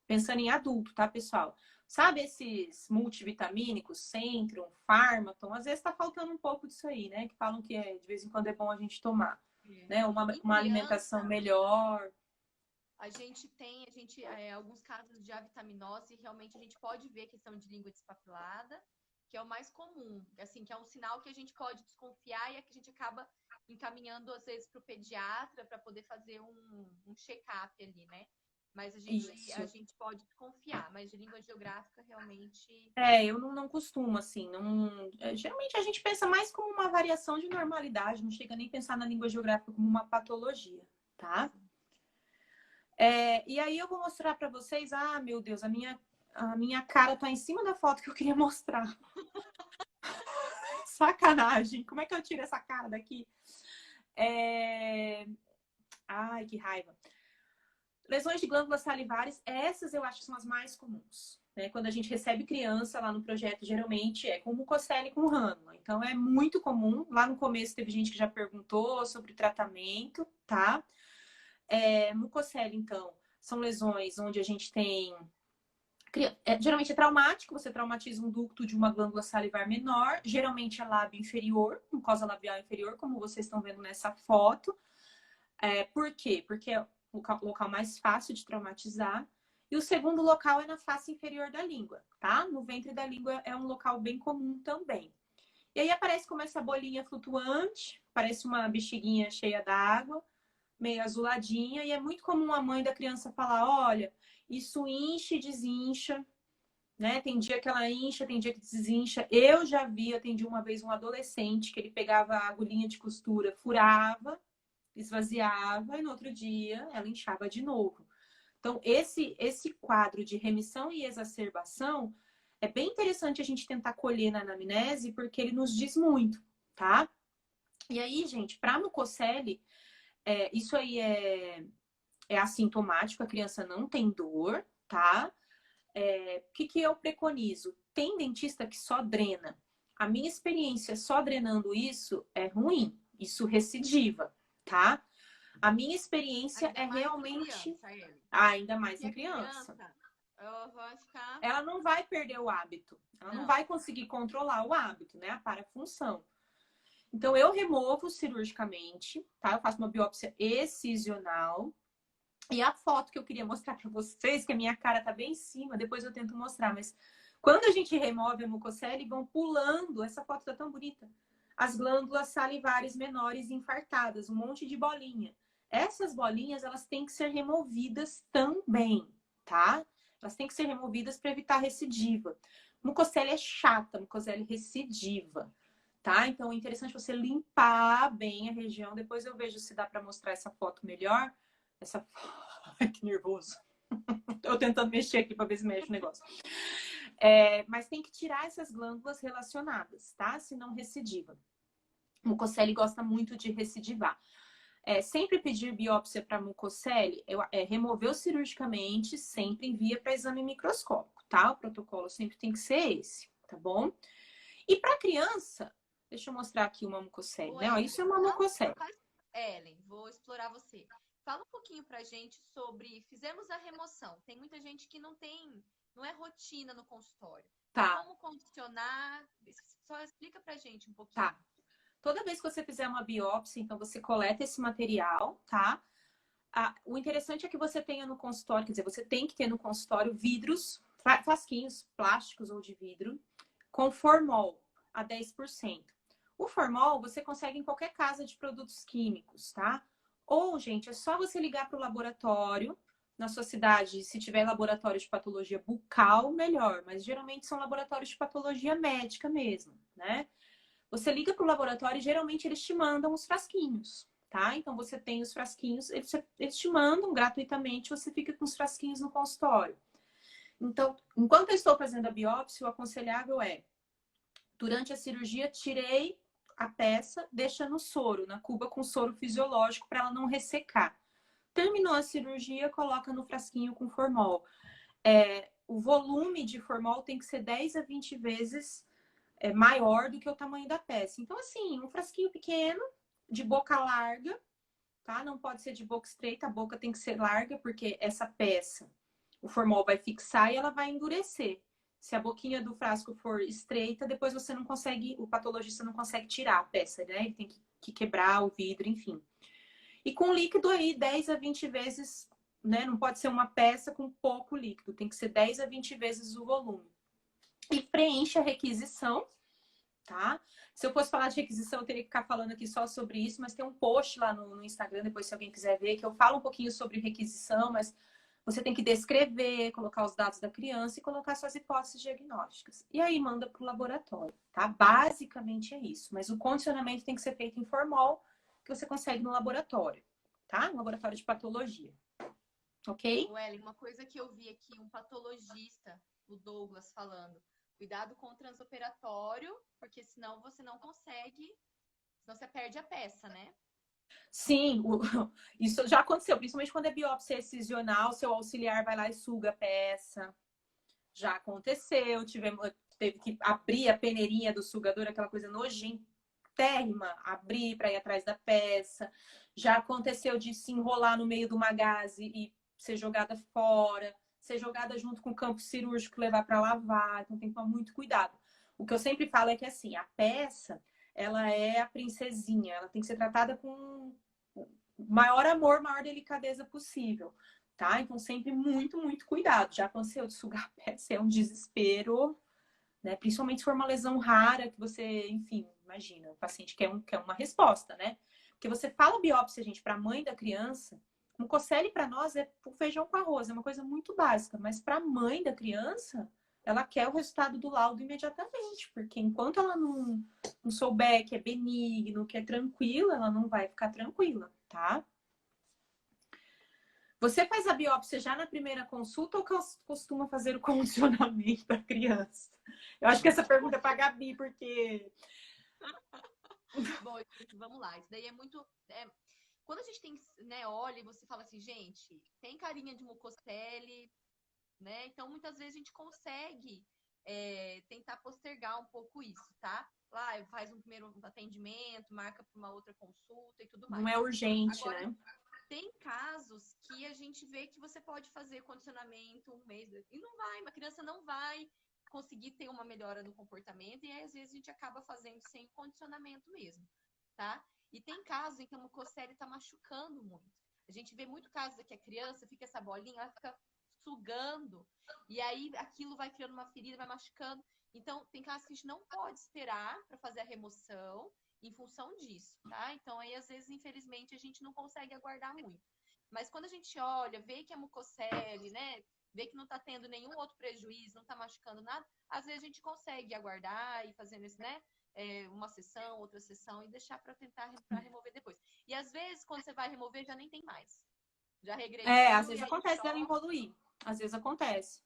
pensando em adulto, tá, pessoal? Sabe esses multivitamínicos, Centrum, Pharmaton, às vezes tá faltando um pouco disso aí, né? Que falam que de vez em quando é bom a gente tomar, né? Uma alimentação melhor. A gente tem, alguns casos de avitaminose, realmente a gente pode ver questão de língua despapilada, que é o mais comum, assim, que é um sinal que a gente pode desconfiar e é que a gente acaba encaminhando, às vezes, para o pediatra para poder fazer um check-up ali, né? Mas a gente pode desconfiar, mas de língua geográfica, realmente... Eu não costumo, assim, geralmente a gente pensa mais como uma variação de normalidade, não chega nem a pensar na língua geográfica como uma patologia, tá? E aí eu vou mostrar para vocês, meu Deus, a minha cara tá em cima da foto que eu queria mostrar. Sacanagem, como é que eu tiro essa cara daqui? Ai, que raiva. Lesões de glândulas salivares, essas eu acho que são as mais comuns. Né? Quando a gente recebe criança lá no projeto, geralmente é com mucocele e com rânula. Então é muito comum. Lá no começo teve gente que já perguntou sobre o tratamento, tá? Mucocele, então, são lesões onde a gente tem... geralmente é traumático, você traumatiza um ducto de uma glândula salivar menor, geralmente é lábio inferior, mucosa labial inferior, como vocês estão vendo nessa foto. Por quê? Porque é o local mais fácil de traumatizar. E o segundo local é na face inferior da língua, tá? No ventre da língua é um local bem comum também. E aí aparece como essa bolinha flutuante, parece uma bexiguinha cheia d'água, meio azuladinha, e é muito comum a mãe da criança falar, olha, isso incha e desincha, né? Tem dia que ela incha, tem dia que desincha. Eu já vi, atendi uma vez um adolescente que ele pegava a agulhinha de costura, furava, esvaziava e no outro dia ela inchava de novo. Então, esse quadro de remissão e exacerbação é bem interessante a gente tentar colher na anamnese, porque ele nos diz muito, tá? E aí, gente, para mucocele, isso aí é assintomático, a criança não tem dor, tá? O que eu preconizo? Tem dentista que só drena. A minha experiência só drenando isso é ruim, isso recidiva, tá? A minha experiência ainda mais realmente... em criança, ainda mais porque em criança. Ela vai ficar... Ela não vai perder o hábito. Ela não vai conseguir controlar o hábito, né? A parafunção. Então, eu removo cirurgicamente, tá? Eu faço uma biópsia excisional. E a foto que eu queria mostrar para vocês, que a minha cara tá bem em cima, depois eu tento mostrar, mas quando a gente remove a mucocele, vão pulando, essa foto tá tão bonita, as glândulas salivares menores infartadas, um monte de bolinha. Essas bolinhas, elas têm que ser removidas também, tá? Elas têm que ser removidas para evitar recidiva. Mucocele é chata, mucocele recidiva, tá? Então, é interessante você limpar bem a região. Depois eu vejo se dá para mostrar essa foto melhor. Ai, que nervoso. Tô tentando mexer aqui para ver se mexe o negócio. Mas tem que tirar essas glândulas relacionadas, tá? Senão recidiva. Mucocele gosta muito de recidivar. Sempre pedir biópsia para mucocele, removeu cirurgicamente, sempre envia para exame microscópico, tá? O protocolo sempre tem que ser esse, tá bom? E para criança, deixa eu mostrar aqui uma mucocele, né? Ó, isso é uma mucocele. Ellen, vou explorar você. Fala um pouquinho pra gente sobre... Fizemos a remoção. Tem muita gente que não é rotina no consultório. Tá. Como condicionar? Só explica pra gente um pouquinho. Tá. Toda vez que você fizer uma biópsia, então você coleta esse material, tá? O interessante é que você tenha no consultório, quer dizer, você tem que ter no consultório vidros, frasquinhos plásticos ou de vidro, com formol a 10%. O formol você consegue em qualquer casa de produtos químicos, tá? Ou, gente, é só você ligar para o laboratório na sua cidade. Se tiver laboratório de patologia bucal, melhor. Mas geralmente são laboratórios de patologia médica mesmo, né? Você liga para o laboratório e geralmente eles te mandam os frasquinhos, tá? Então você tem os frasquinhos, eles te mandam gratuitamente, você fica com os frasquinhos no consultório. Então, enquanto eu estou fazendo a biópsia, o aconselhável durante a cirurgia, tirei a peça, deixa no soro, na cuba com soro fisiológico para ela não ressecar. Terminou a cirurgia, coloca no frasquinho com formol. O volume de formol tem que ser 10 a 20 vezes maior do que o tamanho da peça. Então, assim, um frasquinho pequeno, de boca larga, tá? Não pode ser de boca estreita, a boca tem que ser larga, porque essa peça, o formol vai fixar e ela vai endurecer. Se a boquinha do frasco for estreita, depois você não consegue, o patologista não consegue tirar a peça, né? Ele tem que quebrar o vidro, enfim. E com líquido aí, 10 a 20 vezes, né? Não pode ser uma peça com pouco líquido, tem que ser 10 a 20 vezes o volume. E preenche a requisição, tá? Se eu fosse falar de requisição, eu teria que ficar falando aqui só sobre isso, mas tem um post lá no Instagram, depois se alguém quiser ver, que eu falo um pouquinho sobre requisição, mas você tem que descrever, colocar os dados da criança e colocar suas hipóteses diagnósticas. E aí manda para o laboratório, tá? Basicamente é isso. Mas o condicionamento tem que ser feito em formol, que você consegue no laboratório, tá? No laboratório de patologia. Ok? Welly, uma coisa que eu vi aqui, um patologista, o Douglas, falando. Cuidado com o transoperatório, porque senão você não consegue, senão você perde a peça, né? Sim, isso já aconteceu, principalmente quando é biópsia excisional, seu auxiliar vai lá e suga a peça. Já aconteceu, teve que abrir a peneirinha do sugador, aquela coisa nojentérrima, abrir para ir atrás da peça. Já aconteceu de se enrolar no meio de uma gaze e ser jogada fora, ser jogada junto com o campo cirúrgico, levar para lavar, então tem que tomar muito cuidado. O que eu sempre falo é que assim, a peça, ela é a princesinha, ela tem que ser tratada com maior amor, maior delicadeza possível, tá? Então sempre muito, muito cuidado. Já aconteceu de sugar a peça, é um desespero, né? Principalmente se for uma lesão rara, que você, enfim, imagina, o paciente quer uma resposta, né? Porque você fala biópsia, gente, para a mãe da criança, um Cocelli para nós é o feijão com arroz, é uma coisa muito básica, mas para a mãe da criança, ela quer o resultado do laudo imediatamente, porque enquanto ela não souber que é benigno, que é tranquilo, ela não vai ficar tranquila, tá? Você faz a biópsia já na primeira consulta ou costuma fazer o condicionamento da criança? Eu acho que essa pergunta é para a Gabi, porque... Bom, vamos lá. Isso daí é muito... quando a gente tem, né, olha e você fala assim, gente, tem carinha de mucocelli, né? Então, muitas vezes a gente consegue tentar postergar um pouco isso, tá? Lá, faz um primeiro atendimento, marca para uma outra consulta e tudo mais. Não é urgente, agora, né? Tem casos que a gente vê que você pode fazer condicionamento um mês e não vai, uma criança não vai conseguir ter uma melhora no comportamento e aí, às vezes a gente acaba fazendo sem condicionamento mesmo, tá? E tem casos em que a mucocelli está machucando muito. A gente vê muito casos que a criança fica essa bolinha, ela fica sugando e aí aquilo vai criando uma ferida, vai machucando. Então, tem casos que a gente não pode esperar para fazer a remoção em função disso, tá? Então, aí, às vezes, infelizmente, a gente não consegue aguardar muito. Mas quando a gente olha, vê que é mucocelli, né? Vê que não tá tendo nenhum outro prejuízo, não tá machucando nada, às vezes a gente consegue aguardar e fazendo isso, né? Uma sessão, outra sessão e deixar para tentar pra remover depois. E às vezes, quando você vai remover, já nem tem mais. Já regrediu. Às vezes acontece dela evoluir. Às vezes acontece.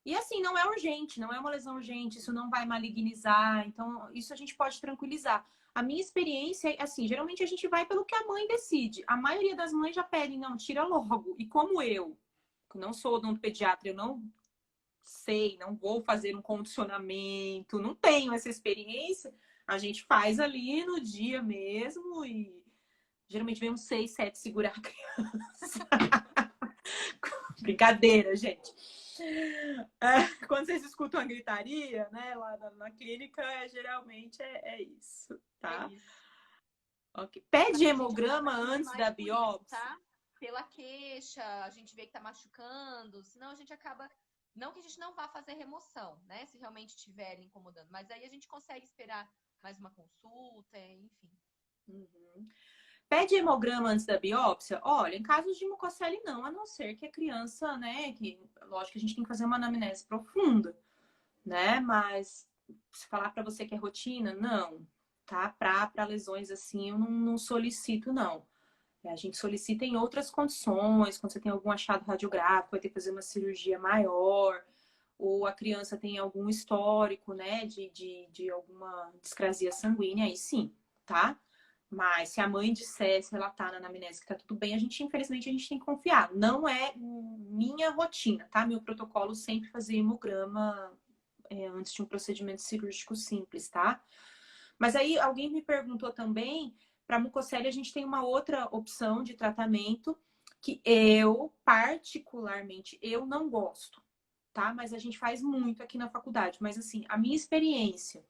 E assim, não é urgente, não é uma lesão urgente, isso não vai malignizar, então isso a gente pode tranquilizar. A minha experiência é assim, geralmente a gente vai pelo que a mãe decide. A maioria das mães já pedem, não, tira logo. E como eu, que não sou odontopediatra, eu não sei, não vou fazer um condicionamento, não tenho essa experiência, a gente faz ali no dia mesmo e geralmente vem uns 6, 7 segurar a criança. Brincadeira, gente. Quando vocês escutam a gritaria, né, lá na clínica, geralmente é isso, tá? É isso. Okay. Pede hemograma antes da biópsia? Isso, tá? Pela queixa, a gente vê que tá machucando, senão a gente acaba... Não que a gente não vá fazer remoção, né? Se realmente estiver incomodando. Mas aí a gente consegue esperar mais uma consulta, enfim. Uhum. Pede hemograma antes da biópsia? Olha, em casos de mucocelli não, a não ser que a criança, né, que lógico que a gente tem que fazer uma anamnese profunda, né, mas se falar para você que é rotina, não, tá? Para lesões assim, eu não solicito, não. A gente solicita em outras condições, quando você tem algum achado radiográfico, vai ter que fazer uma cirurgia maior, ou a criança tem algum histórico, né, de alguma discrasia sanguínea, aí sim, tá? Mas se a mãe disser, se relatar na anamnese que tá tudo bem, infelizmente, a gente tem que confiar. Não é minha rotina, tá? Meu protocolo sempre fazer hemograma antes de um procedimento cirúrgico simples, tá? Mas aí alguém me perguntou também para mucocele, a gente tem uma outra opção de tratamento que eu, particularmente, eu não gosto, tá? Mas a gente faz muito aqui na faculdade. Mas, assim, a minha experiência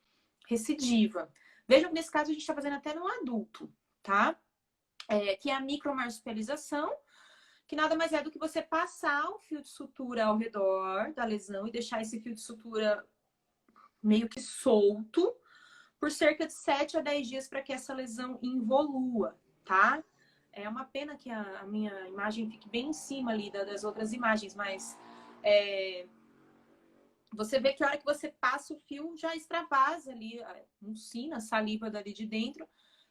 recidiva, vejam que nesse caso a gente está fazendo até no adulto, tá? Que é a micromarsupialização, que nada mais é do que você passar o fio de sutura ao redor da lesão e deixar esse fio de sutura meio que solto por cerca de 7 a 10 dias para que essa lesão involua, tá? É uma pena que a minha imagem fique bem em cima ali das outras imagens, mas você vê que a hora que você passa o fio já extravasa ali, mucina, saliva dali de dentro.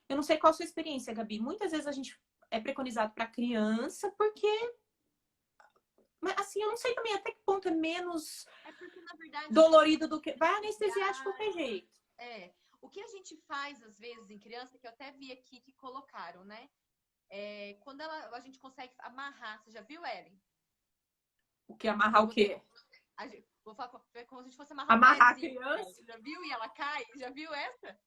Eu não sei qual a sua experiência, Gabi. Muitas vezes a gente é preconizado para criança porque... Mas assim, eu não sei também até que ponto é menos porque, na verdade, dolorido do que... Vai anestesiar de qualquer jeito. O que a gente faz, às vezes, em criança, que eu até vi aqui que colocaram, né? Quando a gente consegue amarrar, você já viu, Ellen? O que? Amarrar o quê? Vou falar como se a gente fosse amarrar a pezinho, criança? Já viu? E ela cai? Já viu essa?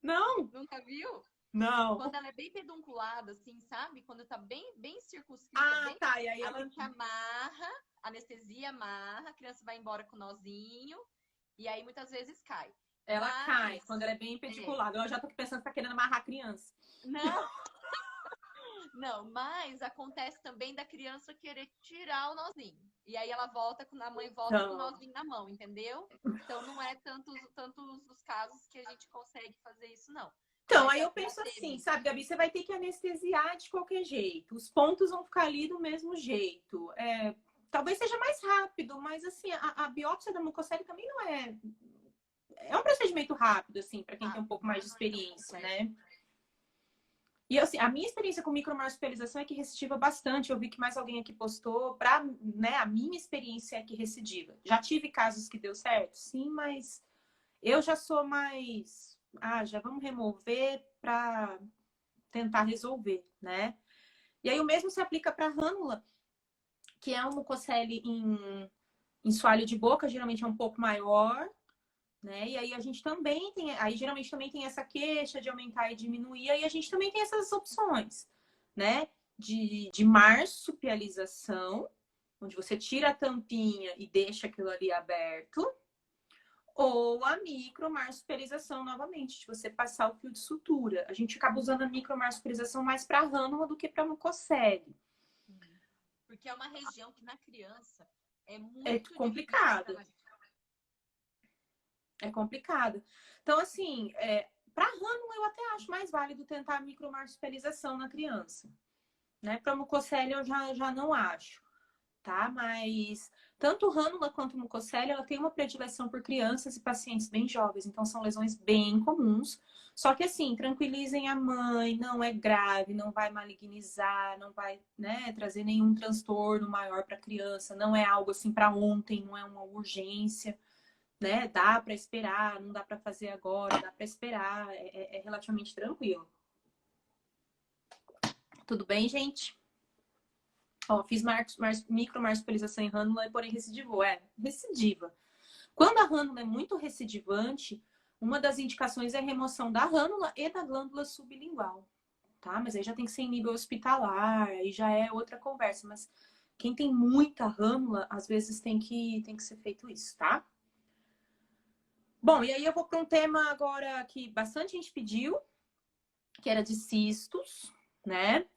Não. Nunca viu? Não. Quando ela é bem pedunculada, assim, sabe? Quando tá bem circunscrita. Tá. E aí a gente amarra, anestesia, amarra, a criança vai embora com o nozinho. E aí, muitas vezes, cai. Ela cai quando ela é bem pediculada. Eu já tô pensando que tá querendo amarrar a criança. Não. Não, mas acontece também da criança querer tirar o nozinho. E aí ela volta, a mãe volta com o nozinho na mão, entendeu? Então não é tantos os casos que a gente consegue fazer isso, não. Então, aí eu penso assim, sabe, Gabi, você vai ter que anestesiar de qualquer jeito. Os pontos vão ficar ali do mesmo jeito. Talvez seja mais rápido, mas assim, a biópsia da mucocele também não é... É um procedimento rápido, assim, para quem tem um pouco mais de experiência, né? E assim, a minha experiência com micromarsupialização é que recidiva bastante. Eu vi que mais alguém aqui postou. Né, a minha experiência é que recidiva. Já tive casos que deu certo? Sim, mas eu já sou mais... já vamos remover para tentar resolver, né? E aí o mesmo se aplica para rânula, que é um mucocele em soalho de boca, geralmente é um pouco maior, né? E aí a gente também tem, geralmente também tem essa queixa de aumentar e diminuir, aí a gente também tem essas opções, né? De marsupialização, onde você tira a tampinha e deixa aquilo ali aberto, ou a micromarsupialização novamente, de você passar o fio de sutura. A gente acaba usando a micromarsupialização mais para rânula do que para mucocele. Porque é uma região que na criança é muito complicada. É complicado. Então, assim, para rânula eu até acho mais válido tentar a micromarsupialização na criança, né? Para mucocele eu já não acho, tá? Mas tanto rânula quanto mucocele, ela tem uma predileção por crianças e pacientes bem jovens, então são lesões bem comuns. Só que assim, tranquilizem a mãe, não é grave, não vai malignizar, não vai, né, trazer nenhum transtorno maior para a criança, não é algo assim para ontem, não é uma urgência. Né? Dá para esperar, não dá para fazer agora, dá para esperar, é relativamente tranquilo. Tudo bem, gente? Ó, fiz micromarsupialização em rânula, porém recidivou. Recidiva. Quando a rânula é muito recidivante, uma das indicações é a remoção da rânula e da glândula sublingual, tá? Mas aí já tem que ser em nível hospitalar, aí já é outra conversa. Mas quem tem muita rânula, às vezes tem que ser feito isso, tá? Bom, e aí eu vou para um tema agora que bastante gente pediu, que era de cistos, né?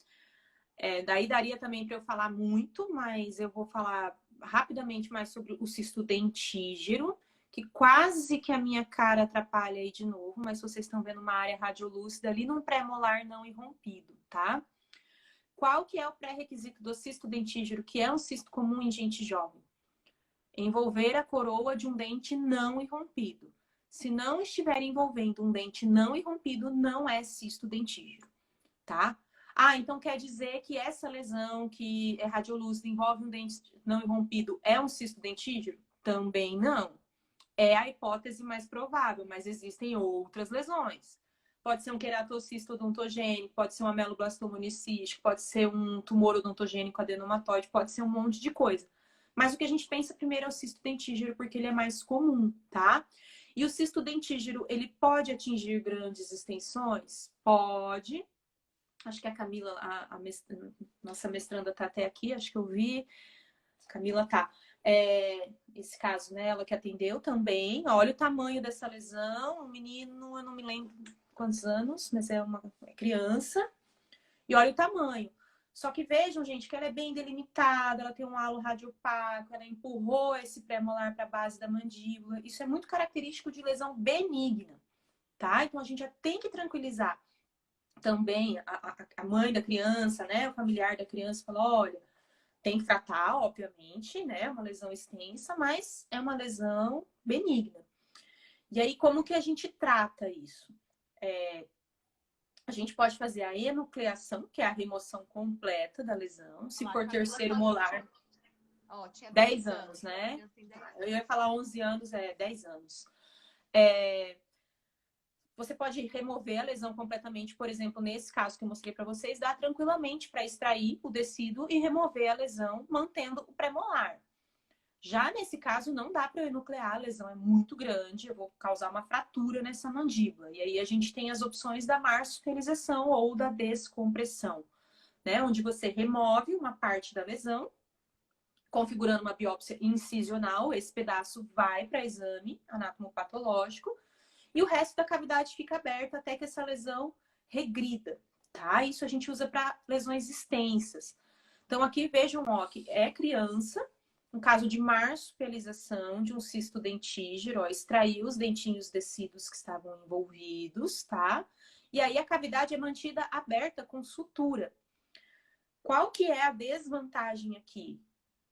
Daí daria também para eu falar muito, mas eu vou falar rapidamente mais sobre o cisto dentígero, que quase que a minha cara atrapalha aí de novo, mas vocês estão vendo uma área radiolúcida ali num pré-molar não irrompido, tá? Qual que é o pré-requisito do cisto dentígero, que é um cisto comum em gente jovem? Envolver a coroa de um dente não irrompido. Se não estiver envolvendo um dente não irrompido, não é cisto dentígero, tá? Então quer dizer que essa lesão que é radiolúcida envolve um dente não irrompido é um cisto dentígero? Também não. É a hipótese mais provável, mas existem outras lesões. Pode ser um queratocisto odontogênico, pode ser um ameloblastoma unicístico, pode ser um tumor odontogênico adenomatoide, pode ser um monte de coisa. Mas o que a gente pensa primeiro é o cisto dentígero, porque ele é mais comum, tá? E o cisto dentígero, ele pode atingir grandes extensões? Pode. Acho que a Camila, nossa mestranda tá até aqui, acho que eu vi. Camila tá. Esse caso, né? Ela que atendeu também. Olha o tamanho dessa lesão. O menino, eu não me lembro quantos anos, mas é uma criança. E olha o tamanho. Só que vejam, gente, que ela é bem delimitada, ela tem um halo radiopaco, ela empurrou esse pré-molar para a base da mandíbula. Isso é muito característico de lesão benigna, tá? Então a gente já tem que tranquilizar também a mãe da criança, né? O familiar da criança, fala, olha, tem que tratar, obviamente, né? Uma lesão extensa, mas é uma lesão benigna. E aí, como que a gente trata isso? A gente pode fazer a enucleação, que é a remoção completa da lesão. Se for terceiro molar, tinha 10 anos, né? Eu ia falar 11 anos, 10 anos. Você pode remover a lesão completamente, por exemplo, nesse caso que eu mostrei para vocês, dá tranquilamente para extrair o tecido e remover a lesão, mantendo o pré-molar. Já nesse caso, não dá para eu enuclear, a lesão é muito grande, eu vou causar uma fratura nessa mandíbula. E aí a gente tem as opções da marsupialização ou da descompressão, né? Onde você remove uma parte da lesão, configurando uma biópsia incisional, esse pedaço vai para exame anatomopatológico, e o resto da cavidade fica aberta até que essa lesão regrida, tá? Isso a gente usa para lesões extensas. Então aqui vejam, ó, que é criança, um caso de marsupialização de um cisto dentígero, ó, extraiu os dentinhos descidos que estavam envolvidos, tá? E aí a cavidade é mantida aberta com sutura. Qual que é a desvantagem aqui?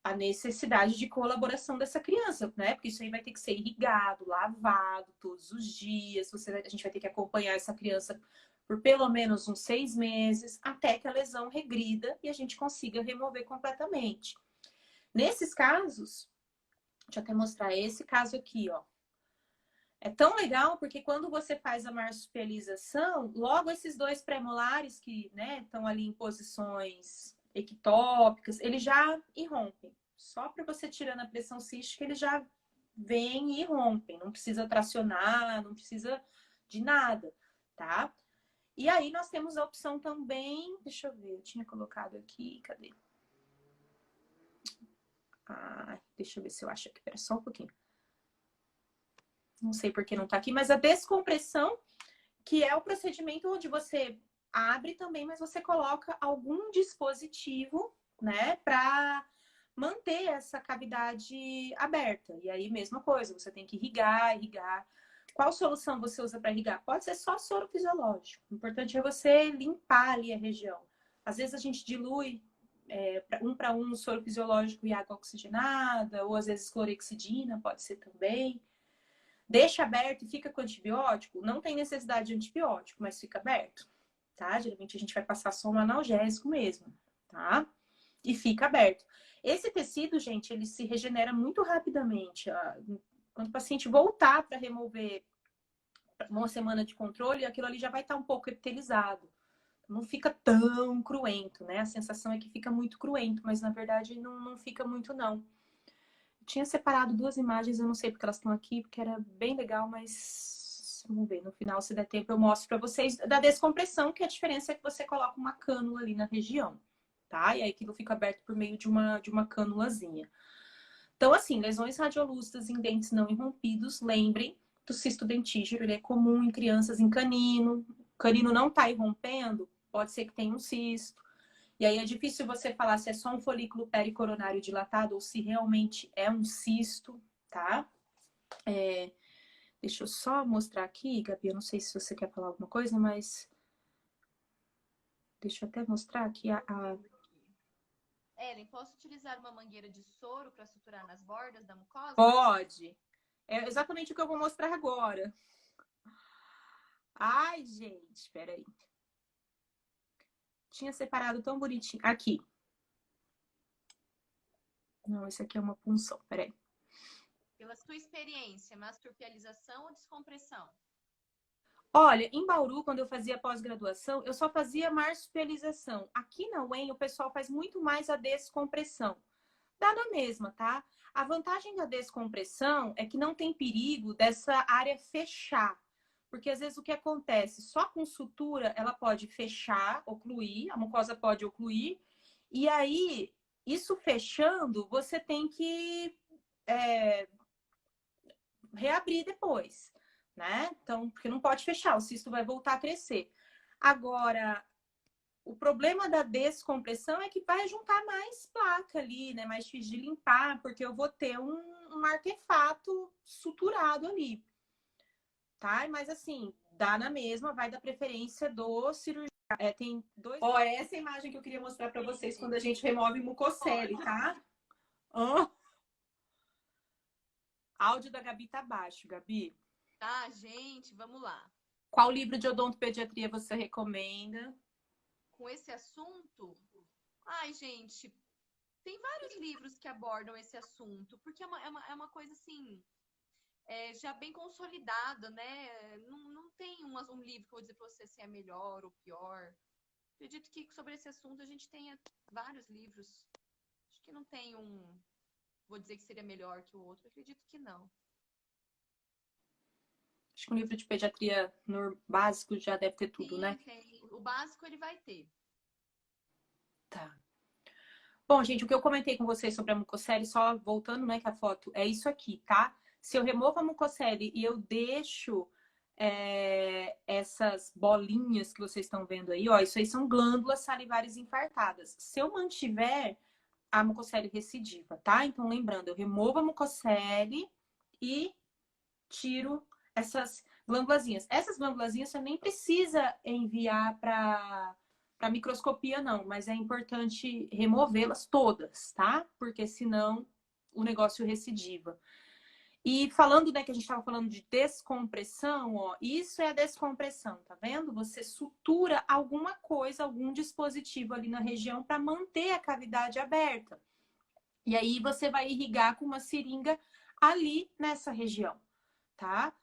A necessidade de colaboração dessa criança, né? Porque isso aí vai ter que ser irrigado, lavado todos os dias. A gente vai ter que acompanhar essa criança por pelo menos uns 6 meses, até que a lesão regrida e a gente consiga remover completamente. Nesses casos, deixa eu até mostrar esse caso aqui, ó. É tão legal porque quando você faz a marsupialização, logo esses dois pré-molares que, né, estão ali em posições ectópicas, eles já irrompem. Só para você tirando a pressão cística, eles já vêm e irrompem. Não precisa tracionar, não precisa de nada, tá? E aí nós temos a opção também, deixa eu ver, eu tinha colocado aqui, cadê? Deixa eu ver se eu acho aqui, pera só um pouquinho. Não sei por que não tá aqui, mas a descompressão, que é o procedimento onde você abre também, mas você coloca algum dispositivo, né, para manter essa cavidade aberta. E aí, mesma coisa, você tem que irrigar. Qual solução você usa para irrigar? Pode ser só soro fisiológico. O importante é você limpar ali a região. Às vezes a gente dilui um para um soro fisiológico e água oxigenada, ou às vezes clorexidina, pode ser também. Deixa aberto e fica com antibiótico, não tem necessidade de antibiótico, mas fica aberto, tá? Geralmente a gente vai passar só um analgésico mesmo, tá? E fica aberto. Esse tecido, gente, ele se regenera muito rapidamente. Quando o paciente voltar para remover uma semana de controle, aquilo ali já vai estar um pouco epitelizado. Não fica tão cruento, né? A sensação é que fica muito cruento, mas na verdade não fica muito, não. Tinha separado 2 imagens, eu não sei porque elas estão aqui, porque era bem legal, mas vamos ver, no final, se der tempo, eu mostro para vocês da descompressão, que a diferença é que você coloca uma cânula ali na região, tá? E aí aquilo fica aberto por meio de uma cânulazinha. Então, assim, lesões radiolúcidas em dentes não irrompidos, lembrem do cisto dentígero, ele é comum em crianças em canino. O canino não tá irrompendo, pode ser que tenha um cisto. E aí é difícil você falar se é só um folículo pericoronário dilatado ou se realmente é um cisto, tá? Deixa eu só mostrar aqui, Gabi, eu não sei se você quer falar alguma coisa, mas... Deixa eu até mostrar aqui Ellen, posso utilizar uma mangueira de soro para suturar nas bordas da mucosa? Pode. É exatamente o que eu vou mostrar agora. Ai, gente, espera aí. Tinha separado tão bonitinho. Aqui. Não, esse aqui é uma punção. Peraí. Pela sua experiência, marsupialização ou descompressão? Olha, em Bauru, quando eu fazia pós-graduação, eu só fazia marsupialização. Aqui na UEM, o pessoal faz muito mais a descompressão. dá na mesma, tá? A vantagem da descompressão é que não tem perigo dessa área fechar. Porque às vezes o que acontece? Só com sutura ela pode fechar, ocluir, a mucosa pode ocluir, e aí, isso fechando, você tem que reabrir depois, né? Então, porque não pode fechar, o cisto vai voltar a crescer. Agora, o problema da descompressão é que vai juntar mais placa ali, né? Mais difícil de limpar, porque eu vou ter um artefato suturado ali, tá? Mas assim, dá na mesma, vai da preferência do cirurgião. Tem dois. Ó, essa é a imagem que eu queria mostrar para vocês quando a gente remove mucocele, tá? Oh. Áudio da Gabi tá baixo, Gabi. Tá, gente, vamos lá. Qual livro de odontopediatria você recomenda? Com esse assunto, ai, gente, tem vários livros que abordam esse assunto, porque é uma coisa assim, já bem consolidada, né? Não tem um livro que eu vou dizer pra você se é melhor ou pior. Acredito que sobre esse assunto a gente tenha vários livros. Acho que não tem vou dizer que seria melhor que o outro. Acredito que não. Acho que um livro de pediatria básico já deve ter tudo, Sim, né? tem. O básico ele vai ter. Tá. Bom, gente, o que eu comentei com vocês sobre a mucocele, só voltando, né, que a foto é isso aqui, tá? Se eu removo a mucocele e eu deixo essas bolinhas que vocês estão vendo aí, ó, isso aí são glândulas salivares infartadas. Se eu mantiver a mucocele recidiva, tá? Então, lembrando, eu removo a mucocele e tiro essas glândulazinhas. Essas glândulazinhas você nem precisa enviar para microscopia, não, mas é importante removê-las todas, tá? Porque senão o negócio recidiva. E falando, né, que a gente estava falando de descompressão, ó, isso é a descompressão, tá vendo? Você sutura alguma coisa, algum dispositivo ali na região para manter a cavidade aberta. E aí você vai irrigar com uma seringa ali nessa região, tá?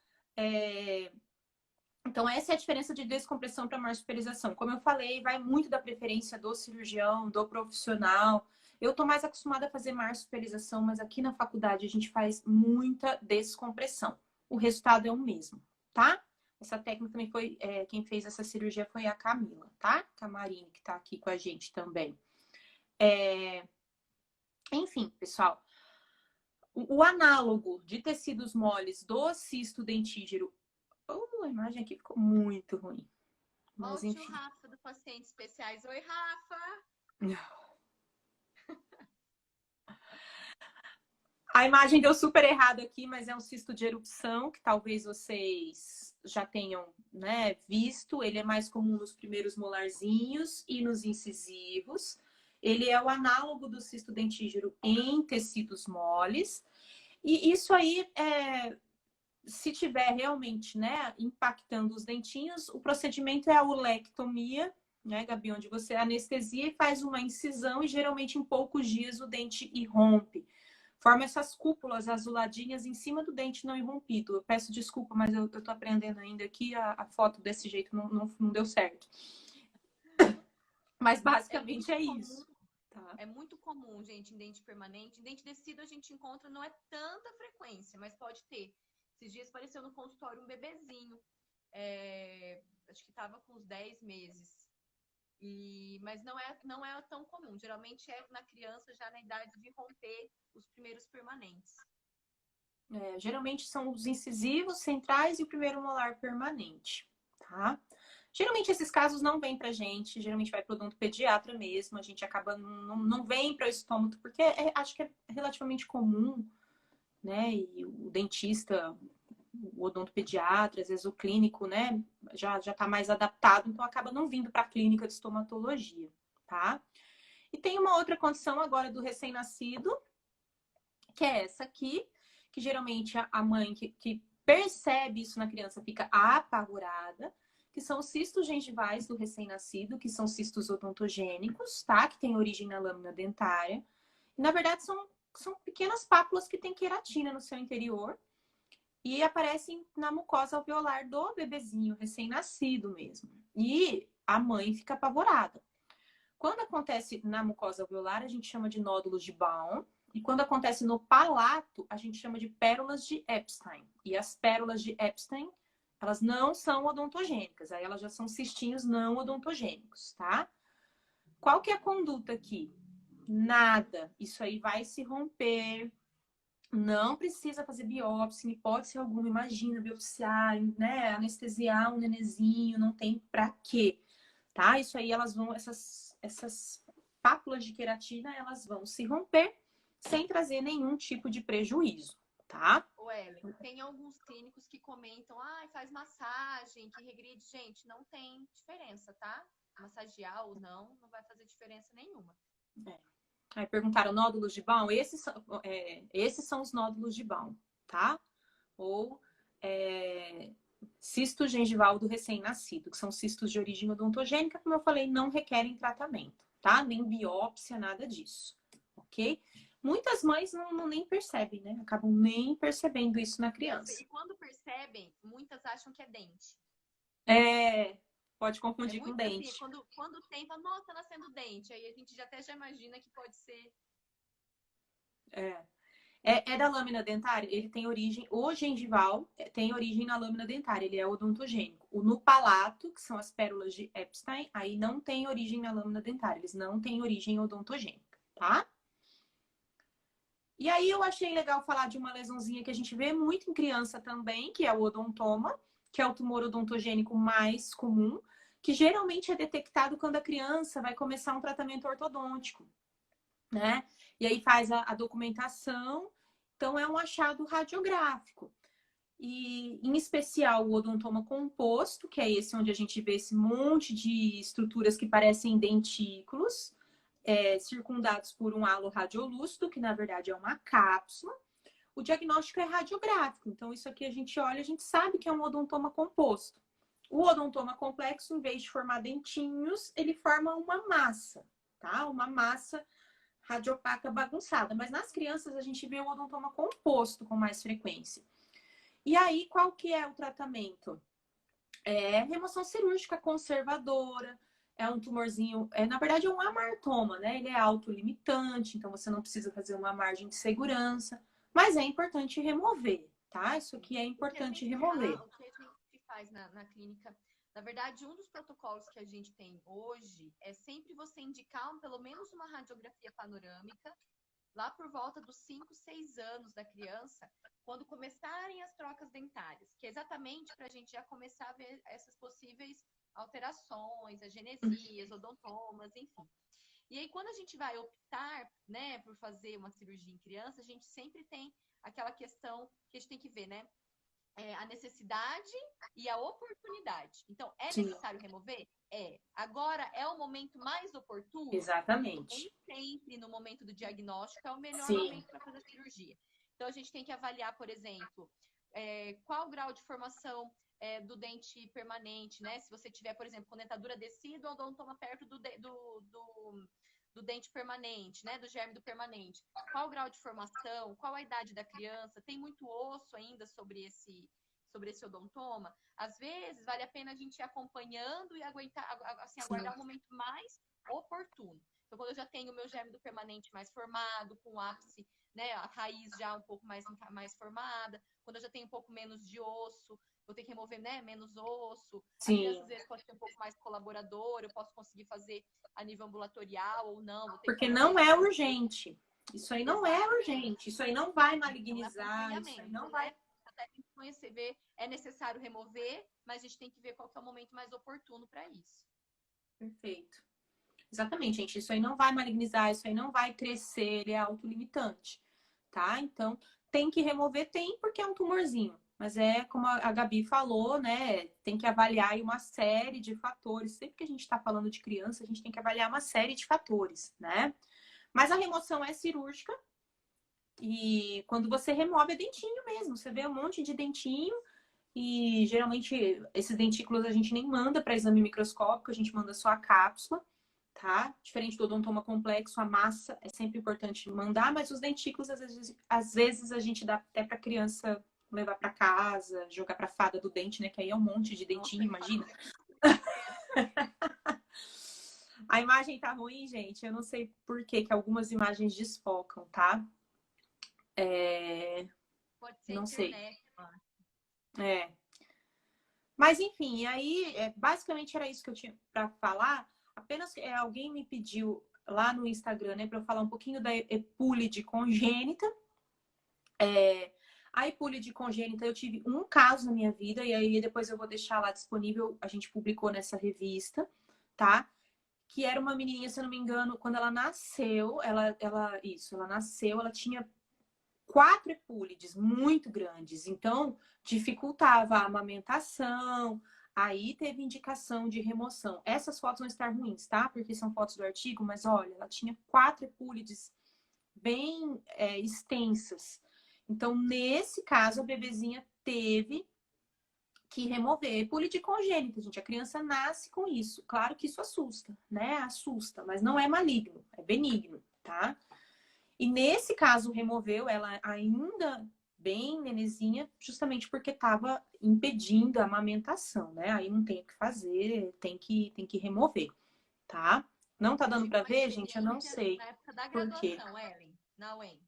Então, essa é a diferença de descompressão para marsupialização. Como eu falei, vai muito da preferência do cirurgião, do profissional. Eu tô mais acostumada a fazer marsupialização, mas aqui na faculdade a gente faz muita descompressão. O resultado é o mesmo, tá? Essa técnica também foi... quem fez essa cirurgia foi a Camila, tá? Camarine, que tá aqui com a gente também. Enfim, pessoal. O análogo de tecidos moles do cisto dentígero... a imagem aqui ficou muito ruim. Mas, Ó, o tio enfim. Rafa do Pacientes Especiais. Oi, Rafa! A imagem deu super errado aqui, mas é um cisto de erupção que talvez vocês já tenham, né, visto. Ele é mais comum nos primeiros molarzinhos e nos incisivos. Ele é o análogo do cisto dentígero em tecidos moles. E isso aí, se tiver realmente, né, impactando os dentinhos, o procedimento é a ulectomia, né, Gabi, onde você anestesia e faz uma incisão e geralmente em poucos dias o dente irrompe. Forma essas cúpulas azuladinhas em cima do dente não irrompido. Eu peço desculpa, mas eu tô aprendendo ainda aqui. A foto desse jeito não deu certo. Mas basicamente é isso. Tá. É muito comum, gente, em dente permanente. Em dente descido a gente encontra, não é tanta frequência, mas pode ter. Esses dias apareceu no consultório um bebezinho. Acho que tava com uns 10 meses. Mas não é tão comum. Geralmente é na criança já na idade de romper os primeiros permanentes. Geralmente são os incisivos centrais e o primeiro molar permanente, tá? Geralmente esses casos não vêm pra gente, geralmente vai pro odontopediatra mesmo, a gente acaba não vem para o estômago, porque acho que é relativamente comum, né? E o dentista, o odontopediatra, às vezes o clínico, né, já tá mais adaptado, então acaba não vindo para a clínica de estomatologia, tá? E tem uma outra condição agora do recém-nascido, que é essa aqui, que geralmente a mãe que percebe isso na criança fica apavorada, que são os cistos gengivais do recém-nascido, que são cistos odontogênicos, tá? Que tem origem na lâmina dentária. E, na verdade, são pequenas pápulas que têm queratina no seu interior e aparecem na mucosa alveolar do bebezinho recém-nascido mesmo. E a mãe fica apavorada. Quando acontece na mucosa alveolar, a gente chama de nódulos de Baum. E quando acontece no palato, a gente chama de pérolas de Epstein. E as pérolas de Epstein, elas não são odontogênicas. Aí elas já são cistinhos não odontogênicos, tá? Qual que é a conduta aqui? Nada. Isso aí vai se romper. Não precisa fazer biópsia, em hipótese alguma. Imagina, biopsiar, né? Anestesiar um nenenzinho, não tem pra quê, tá? Isso aí elas vão, essas pápulas de queratina, elas vão se romper sem trazer nenhum tipo de prejuízo, tá? Ô, Ellen, tem alguns clínicos que comentam, faz massagem, que regride. Gente, não tem diferença, tá? Massagear ou não, não vai fazer diferença nenhuma. É. Aí perguntaram nódulos de Baum. Esses são os nódulos de Baum, tá? Ou cisto gengival do recém-nascido, que são cistos de origem odontogênica, como eu falei, não requerem tratamento, tá? Nem biópsia, nada disso, ok? Muitas mães não nem percebem, né? Acabam nem percebendo isso na criança. E quando percebem, muitas acham que é dente. Pode confundir com muito dente. Assim, quando tem, fala, nossa, tá nascendo dente. Aí a gente já imagina que pode ser. É da lâmina dentária, ele tem origem, o gengival tem origem na lâmina dentária, ele é odontogênico. O no palato, que são as pérolas de Epstein, aí não tem origem na lâmina dentária, eles não têm origem odontogênica, tá? E aí eu achei legal falar de uma lesãozinha que a gente vê muito em criança também, que é o odontoma, que é o tumor odontogênico mais comum, que geralmente é detectado quando a criança vai começar um tratamento ortodôntico, né? E aí faz a documentação, então é um achado radiográfico. E, em especial, o odontoma composto, que é esse onde a gente vê esse monte de estruturas que parecem dentículos, circundados por um halo radiolúcido, que na verdade é uma cápsula. O diagnóstico é radiográfico, então isso aqui a gente olha, a gente sabe que é um odontoma composto. O odontoma complexo, em vez de formar dentinhos, ele forma uma massa, tá? Uma massa radiopaca bagunçada. Mas nas crianças a gente vê o odontoma composto com mais frequência. E aí, qual que é o tratamento? Remoção cirúrgica conservadora, é um tumorzinho, na verdade é um amartoma, né? Ele é autolimitante, então você não precisa fazer uma margem de segurança, mas é importante remover, tá? Isso aqui é importante remover. O que a gente faz na clínica, na verdade, um dos protocolos que a gente tem hoje é sempre você indicar pelo menos uma radiografia panorâmica lá por volta dos 5, 6 anos da criança, quando começarem as trocas dentárias, que é exatamente para a gente já começar a ver essas possíveis alterações, agenesias, odontomas, enfim. E aí, quando a gente vai optar, né, por fazer uma cirurgia em criança, a gente sempre tem aquela questão que a gente tem que ver, né? A necessidade e a oportunidade. Então, é Sim. necessário remover? Agora é o momento mais oportuno? Exatamente. Nem sempre no momento do diagnóstico é o melhor Sim. momento para fazer a cirurgia. Então, a gente tem que avaliar, por exemplo, qual o grau de formação do dente permanente, né? Se você tiver, por exemplo, com dentadura descida, o odontoma perto do dente permanente, né? Do germe do permanente. Qual o grau de formação? Qual a idade da criança? Tem muito osso ainda sobre esse odontoma? Às vezes, vale a pena a gente ir acompanhando e aguardar o momento mais oportuno. Então, quando eu já tenho o meu germe do permanente mais formado, com o ápice, né, a raiz já um pouco mais formada, quando eu já tenho um pouco menos de osso, vou ter que remover, né, menos osso. Sim. A criança, às vezes, pode ser um pouco mais colaboradora, eu posso conseguir fazer a nível ambulatorial ou não. Porque não é urgente. Isso aí não é urgente. Isso aí não vai malignizar. Isso aí não vai... Né? Até tem que conhecer, ver, é necessário remover, mas a gente tem que ver qual que é o momento mais oportuno para isso. Perfeito. Exatamente, gente. Isso aí não vai malignizar, isso aí não vai crescer, ele é autolimitante, tá? Então, tem que remover, tem, porque é um tumorzinho. Mas como a Gabi falou, né? Tem que avaliar aí uma série de fatores. Sempre que a gente está falando de criança, a gente tem que avaliar uma série de fatores, né? Mas a remoção é cirúrgica. E quando você remove, é dentinho mesmo. Você vê um monte de dentinho. E geralmente esses dentículos a gente nem manda para exame microscópico, a gente manda só a cápsula, tá? Diferente do odontoma complexo, a massa é sempre importante mandar, mas os dentículos às vezes a gente dá até para criança levar para casa, jogar para fada do dente, né? Que aí é um monte de dentinho, imagina. A imagem tá ruim, gente. Eu não sei por que algumas imagens desfocam, tá? Pode ser Não sei. internet, mano. É. Mas enfim, aí basicamente era isso que eu tinha para falar. Apenas alguém me pediu lá no Instagram, né, para eu falar um pouquinho da epúlide congênita. A epúlide congênita, eu tive um caso na minha vida, e aí depois eu vou deixar lá disponível, a gente publicou nessa revista, tá? Que era uma menininha, se eu não me engano, quando ela nasceu, ela nasceu, ela tinha 4 epúlides muito grandes, então dificultava a amamentação, aí teve indicação de remoção. Essas fotos vão estar ruins, tá? Porque são fotos do artigo, mas olha, ela tinha 4 epúlides bem extensas. Então, nesse caso, a bebezinha teve que remover epúlide congênita, gente. A criança nasce com isso. Claro que isso assusta, né? Assusta, mas não é maligno, é benigno, tá? E nesse caso, removeu ela ainda bem nenezinha, justamente porque estava impedindo a amamentação, né? Aí não tem o que fazer, tem que remover, tá? Não tá Eu dando tive para uma ver, gente? Eu não experiência sei na época da por quê. graduação, Ellen, na UEM.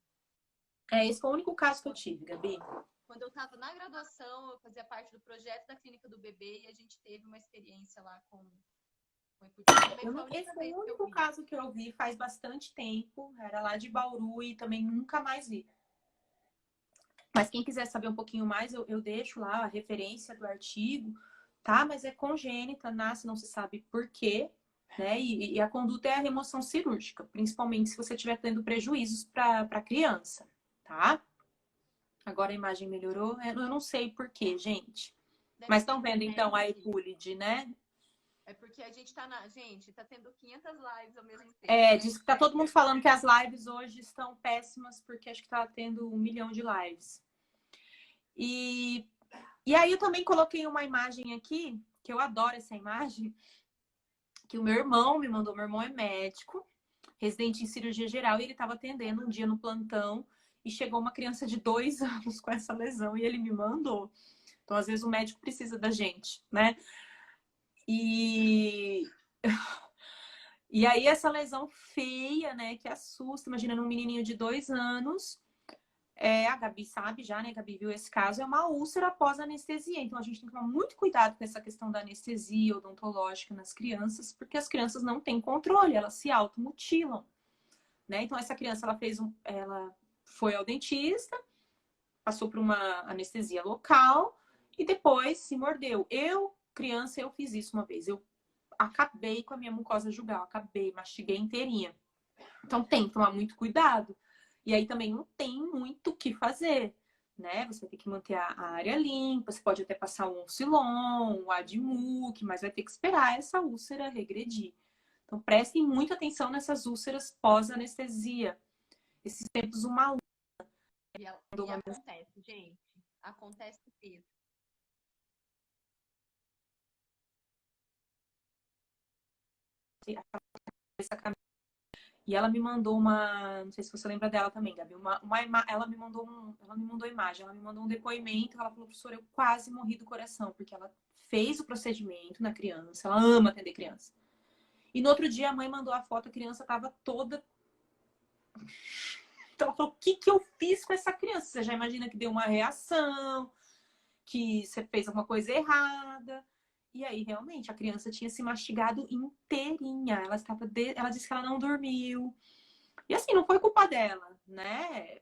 Esse foi o único caso que eu tive, Gabi. Quando eu estava na graduação, eu fazia parte do projeto da Clínica do Bebê e a gente teve uma experiência lá com epidemia. Também foi a Esse única foi o vez que eu único vi. caso que eu vi faz bastante tempo. Era lá de Bauru e também nunca mais vi. Mas quem quiser saber um pouquinho mais, eu deixo lá a referência do artigo, tá? Mas é congênita, nasce, não se sabe por quê, né? E a conduta é a remoção cirúrgica, principalmente se você estiver tendo prejuízos para a criança, tá? Agora a imagem melhorou. Eu não sei por quê, gente. Deve Mas ser estão vendo então a internet. epúlide, né? É porque a gente tá na. Gente, tá tendo 500 lives ao mesmo tempo, né? Diz que tá todo mundo falando que as lives hoje estão péssimas, porque acho que tá tendo 1 milhão de lives. E aí eu também coloquei uma imagem aqui, que eu adoro essa imagem, que o meu irmão me mandou. Meu irmão é médico, residente em cirurgia geral, e ele estava atendendo um dia no plantão e chegou uma criança de 2 anos com essa lesão e ele me mandou. Então, às vezes, o médico precisa da gente, né? E, e aí, essa lesão feia, né, que assusta. Imagina, num menininho de 2 anos. A Gabi sabe já, né? A Gabi viu esse caso, é uma úlcera após anestesia. Então, a gente tem que tomar muito cuidado com essa questão da anestesia odontológica nas crianças, porque as crianças não têm controle, elas se automutilam, né? Então, essa criança, ela foi ao dentista, passou por uma anestesia local e depois se mordeu. Criança, eu fiz isso uma vez. Eu acabei com a minha mucosa jugal, mastiguei inteirinha. Então, tem que tomar muito cuidado. E aí também não tem muito o que fazer, né? Você vai ter que manter a área limpa, você pode até passar um Oncilon, um Admuc, mas vai ter que esperar essa úlcera regredir. Então prestem muita atenção nessas úlceras pós-anestesia. Esses tempos uma E acontece, gente. Acontece mesmo. e ela me mandou uma, não sei se você lembra dela também, Gabi, ela me mandou imagem, ela me mandou um depoimento, ela falou, professora, eu quase morri do coração, porque ela fez o procedimento na criança, ela ama atender criança. E no outro dia a mãe mandou a foto, a criança estava toda. Então ela falou, o que eu fiz com essa criança? Você já imagina que deu uma reação, que você fez alguma coisa errada. E aí, realmente, a criança tinha se mastigado inteirinha. Ela disse que ela não dormiu. E assim, não foi culpa dela, né?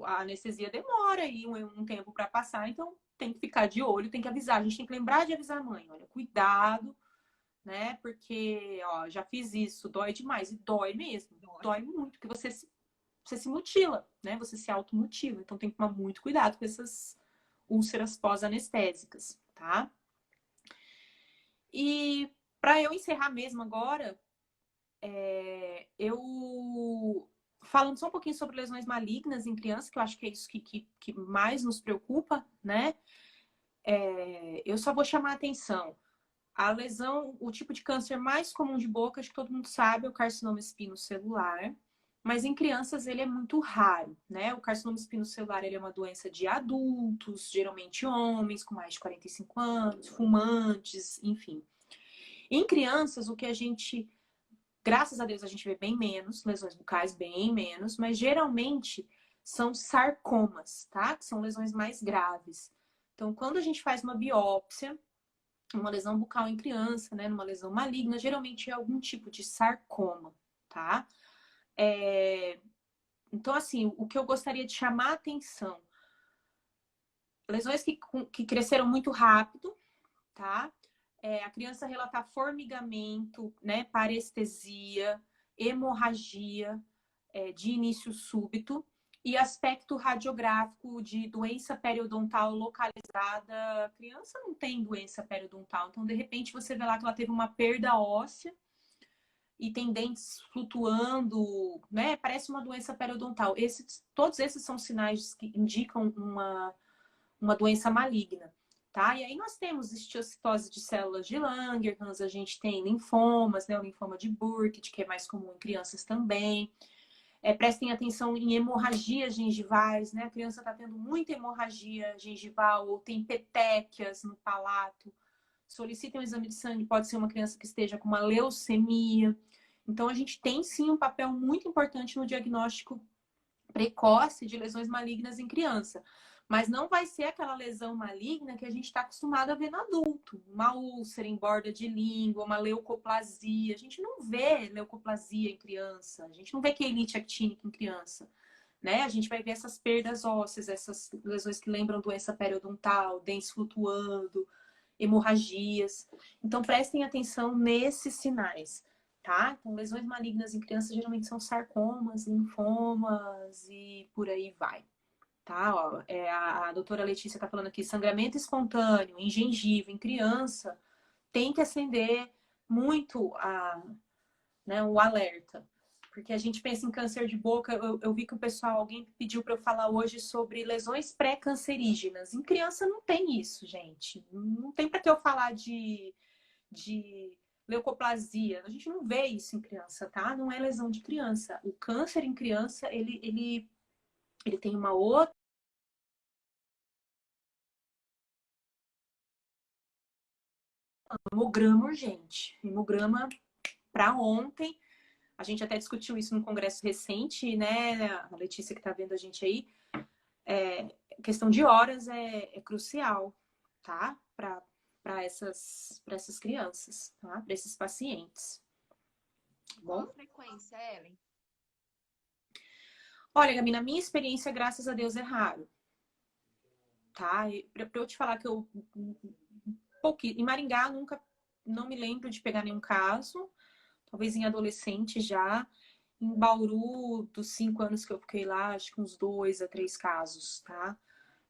A anestesia demora aí um tempo para passar, então tem que ficar de olho, tem que avisar. A gente tem que lembrar de avisar a mãe. Olha, cuidado, né? Porque, ó, já fiz isso, dói demais. E dói mesmo. Dói muito, porque você se mutila, né? Você se automutila. Então tem que tomar muito cuidado com essas úlceras pós-anestésicas, tá? E para eu encerrar mesmo agora, eu falando só um pouquinho sobre lesões malignas em criança, que eu acho que é isso que mais nos preocupa, né? Eu só vou chamar a atenção. A lesão, o tipo de câncer mais comum de boca, acho que todo mundo sabe, é o carcinoma espinocelular. Mas em crianças ele é muito raro, né? O carcinoma espinocelular ele é uma doença de adultos, geralmente homens com mais de 45 anos, fumantes, enfim. Em crianças, o que a gente, graças a Deus, a gente vê bem menos, lesões bucais bem menos, mas geralmente são sarcomas, tá? Que são lesões mais graves. Então, quando a gente faz uma biópsia, uma lesão bucal em criança, né? Numa lesão maligna, geralmente é algum tipo de sarcoma, tá? Então, assim, o que eu gostaria de chamar a atenção, lesões que cresceram muito rápido, tá? A criança relatar formigamento, né? Parestesia, hemorragia, de início súbito e aspecto radiográfico de doença periodontal localizada. A criança não tem doença periodontal, então de repente você vê lá que ela teve uma perda óssea e tem dentes flutuando, né? Parece uma doença periodontal. Todos esses são sinais que indicam uma doença maligna. Tá? E aí nós temos histiocytose de células de Langerhans, a gente tem linfomas, né? O linfoma de Burkitt, que é mais comum em crianças também. Prestem atenção em hemorragias gengivais, né? A criança está tendo muita hemorragia gengival ou tem petequias no palato. Solicitem um exame de sangue, pode ser uma criança que esteja com uma leucemia. Então, a gente tem sim um papel muito importante no diagnóstico precoce de lesões malignas em criança. Mas não vai ser aquela lesão maligna que a gente está acostumado a ver no adulto. Uma úlcera em borda de língua, uma leucoplasia. A gente não vê leucoplasia em criança. A gente não vê quelite actínica em criança. Né? A gente vai ver essas perdas ósseas, essas lesões que lembram doença periodontal, dentes flutuando, hemorragias. Então, prestem atenção nesses sinais. Tá? Então, lesões malignas em crianças geralmente são sarcomas, linfomas e por aí vai. Tá? Ó, a doutora Letícia está falando aqui, sangramento espontâneo em gengiva em criança tem que acender muito o alerta. Porque a gente pensa em câncer de boca, eu vi que alguém pediu para eu falar hoje sobre lesões pré-cancerígenas. Em criança não tem isso, gente. Não tem para que eu falar de leucoplasia. A gente não vê isso em criança, tá? Não é lesão de criança. O câncer em criança, ele tem uma outra hemograma urgente. Hemograma para ontem. A gente até discutiu isso num congresso recente, né? A Letícia que está vendo a gente aí. Questão de horas é crucial, tá? Para essas crianças, tá? Para esses pacientes. Qual a frequência, Ellen? Olha, Gabi, na minha experiência, graças a Deus, é raro. Tá? Para eu te falar que em Maringá, nunca, não me lembro de pegar nenhum caso. Talvez em adolescente já. Em Bauru, dos 5 anos que eu fiquei lá, acho que uns 2 a 3 casos, tá?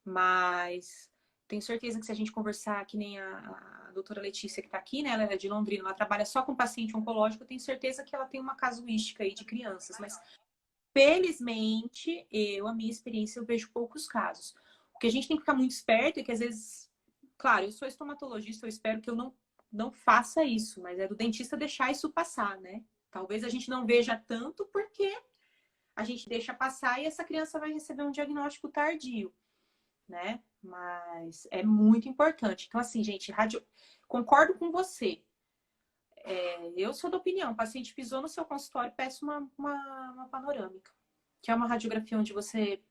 Mas tenho certeza que se a gente conversar, que nem a doutora Letícia que tá aqui, né? Ela é de Londrina, ela trabalha só com paciente oncológico, eu tenho certeza que ela tem uma casuística aí de crianças. Mas, felizmente, a minha experiência, eu vejo poucos casos. O que a gente tem que ficar muito esperto é que, às vezes, claro, eu sou estomatologista, eu espero que eu não faça isso, mas é do dentista deixar isso passar, né? Talvez a gente não veja tanto porque a gente deixa passar e essa criança vai receber um diagnóstico tardio, né? Mas é muito importante. Então, assim, gente, concordo com você. Eu sou da opinião, o paciente pisou no seu consultório, peça uma panorâmica, que é uma radiografia onde você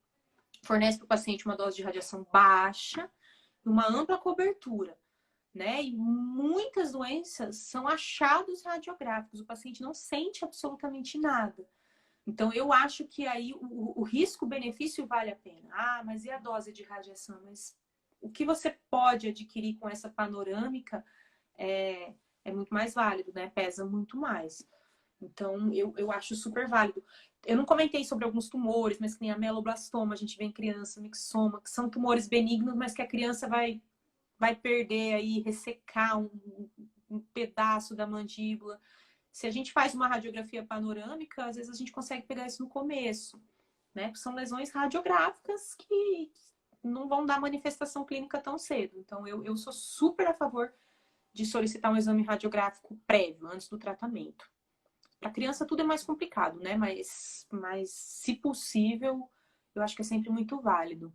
fornece para o paciente uma dose de radiação baixa e uma ampla cobertura. Né? E muitas doenças são achados radiográficos, o paciente não sente absolutamente nada. Então, eu acho que aí o risco-benefício vale a pena. Ah, mas e a dose de radiação? Mas o que você pode adquirir com essa panorâmica é muito mais válido, né? Pesa muito mais. Então, eu acho super válido. Eu não comentei sobre alguns tumores, mas que nem a meloblastoma, a gente vê em criança, mixoma, que são tumores benignos, mas que a criança vai perder aí, ressecar um pedaço da mandíbula. Se a gente faz uma radiografia panorâmica, às vezes a gente consegue pegar isso no começo, né? Porque são lesões radiográficas que não vão dar manifestação clínica tão cedo. Então, eu sou super a favor de solicitar um exame radiográfico prévio, antes do tratamento. Para criança tudo é mais complicado, né? Mas se possível, eu acho que é sempre muito válido.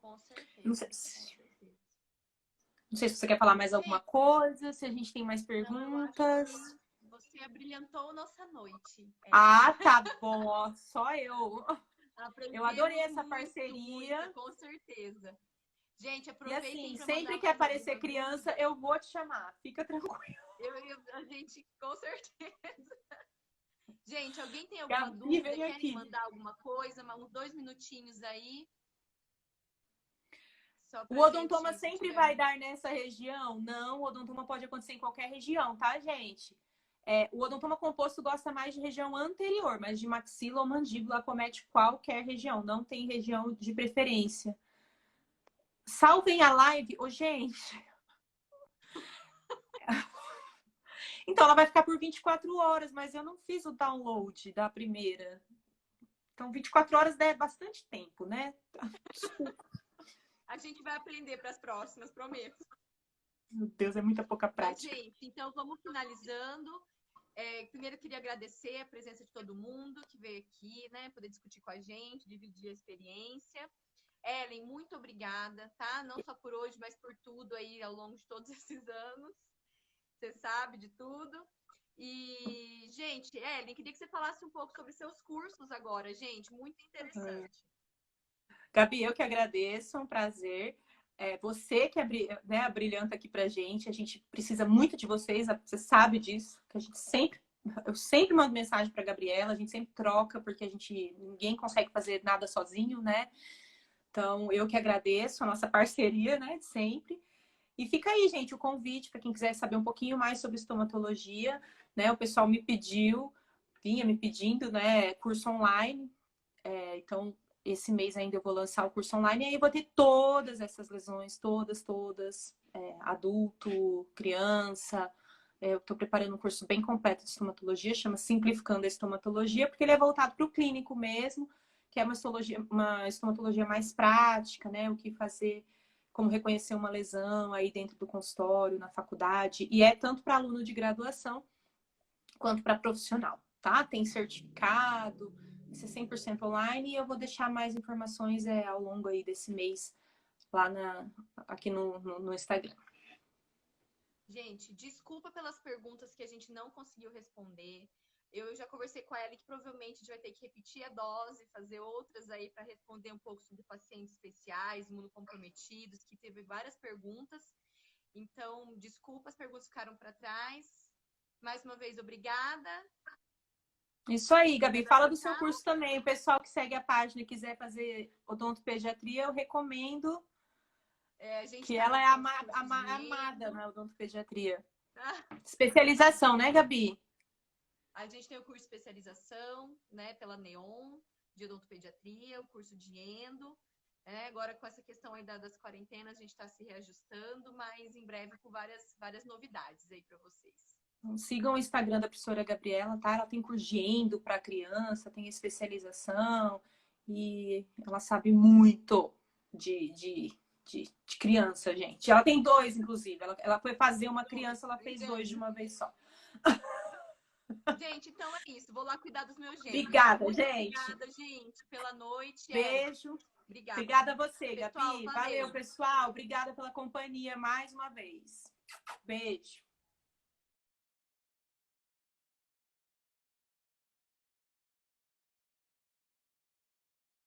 Com certeza. Não sei se você quer falar mais alguma coisa, se a gente tem mais perguntas. Você abrilhantou nossa noite. Ah, tá bom, ó, só eu. Eu adorei essa muito, parceria. muito, com certeza. Gente, E aproveitem assim, para sempre mandar que mais aparecer alguma criança, dúvida. eu vou te chamar. Fica tranquilo. A gente, com certeza. Gente, alguém tem alguma Gabi, dúvida? vem Querem aqui. mandar alguma coisa? Uns 2 minutinhos aí. Só O pra odontoma gente, se sempre tiver. vai dar nessa região? Não, o odontoma pode acontecer em qualquer região, tá, gente? O odontoma composto gosta mais de região anterior, mas de maxila ou mandíbula acomete qualquer região, não tem região de preferência. Salvem a live, ô, gente. Então, ela vai ficar por 24 horas, mas eu não fiz o download da primeira. Então, 24 horas é bastante tempo, né? Desculpa. A gente vai aprender para as próximas, prometo. Meu Deus, é muita pouca Mas, prática. gente, então vamos finalizando. Primeiro, eu queria agradecer a presença de todo mundo que veio aqui, né? Poder discutir com a gente, dividir a experiência. Ellen, muito obrigada, tá? Não só por hoje, mas por tudo aí ao longo de todos esses anos. Você sabe de tudo. E, gente, Ellen, queria que você falasse um pouco sobre seus cursos agora, gente. Muito interessante. Gabi, eu que agradeço, é um prazer. Você que brilhanta aqui pra gente. A gente precisa muito de vocês, você sabe disso, que eu sempre mando mensagem para Gabriela, a gente sempre troca, porque ninguém consegue fazer nada sozinho, né? Então, eu que agradeço a nossa parceria, né, de sempre. E fica aí, gente, o convite para quem quiser saber um pouquinho mais sobre estomatologia, né? O pessoal vinha me pedindo, né, curso online. Então, esse mês ainda eu vou lançar o curso online e aí eu vou ter todas essas lesões, todas, adulto, criança. Eu estou preparando um curso bem completo de estomatologia, chama Simplificando a Estomatologia, porque ele é voltado para o clínico mesmo, que é uma estomatologia mais prática, né? O que fazer, como reconhecer uma lesão aí dentro do consultório, na faculdade, e é tanto para aluno de graduação quanto para profissional, tá? Tem certificado, vai ser 100% online e eu vou deixar mais informações ao longo aí desse mês lá aqui no Instagram. Gente, desculpa pelas perguntas que a gente não conseguiu responder. Eu já conversei com a Ellen que provavelmente a gente vai ter que repetir a dose, fazer outras aí para responder um pouco sobre pacientes especiais, imunocomprometidos, que teve várias perguntas. Então, desculpa, as perguntas ficaram para trás. Mais uma vez, obrigada. Isso aí, Gabi. Fala do seu curso também. O pessoal que segue a página e quiser fazer odontopediatria, eu recomendo. Que ela é amada na odontopediatria. Especialização, né, Gabi? A gente tem o curso de especialização, né, pela Neon, de odontopediatria, o curso de endo. Agora, com essa questão aí das quarentenas, a gente está se reajustando, mas em breve com várias novidades aí para vocês. Então, sigam o Instagram da professora Gabriela, tá? Ela tem curso de endo para criança, tem especialização e ela sabe muito de criança, gente. Ela tem 2, inclusive. Ela foi fazer uma criança, ela fez 2 de uma vez só. Gente, então é isso. Vou lá cuidar dos meus gêmeos. Obrigada, gente. Obrigada, gente, pela noite. Beijo. Obrigada. Obrigada a você, pessoal, Gabi. Valeu, pessoal. Obrigada pela companhia mais uma vez. Beijo.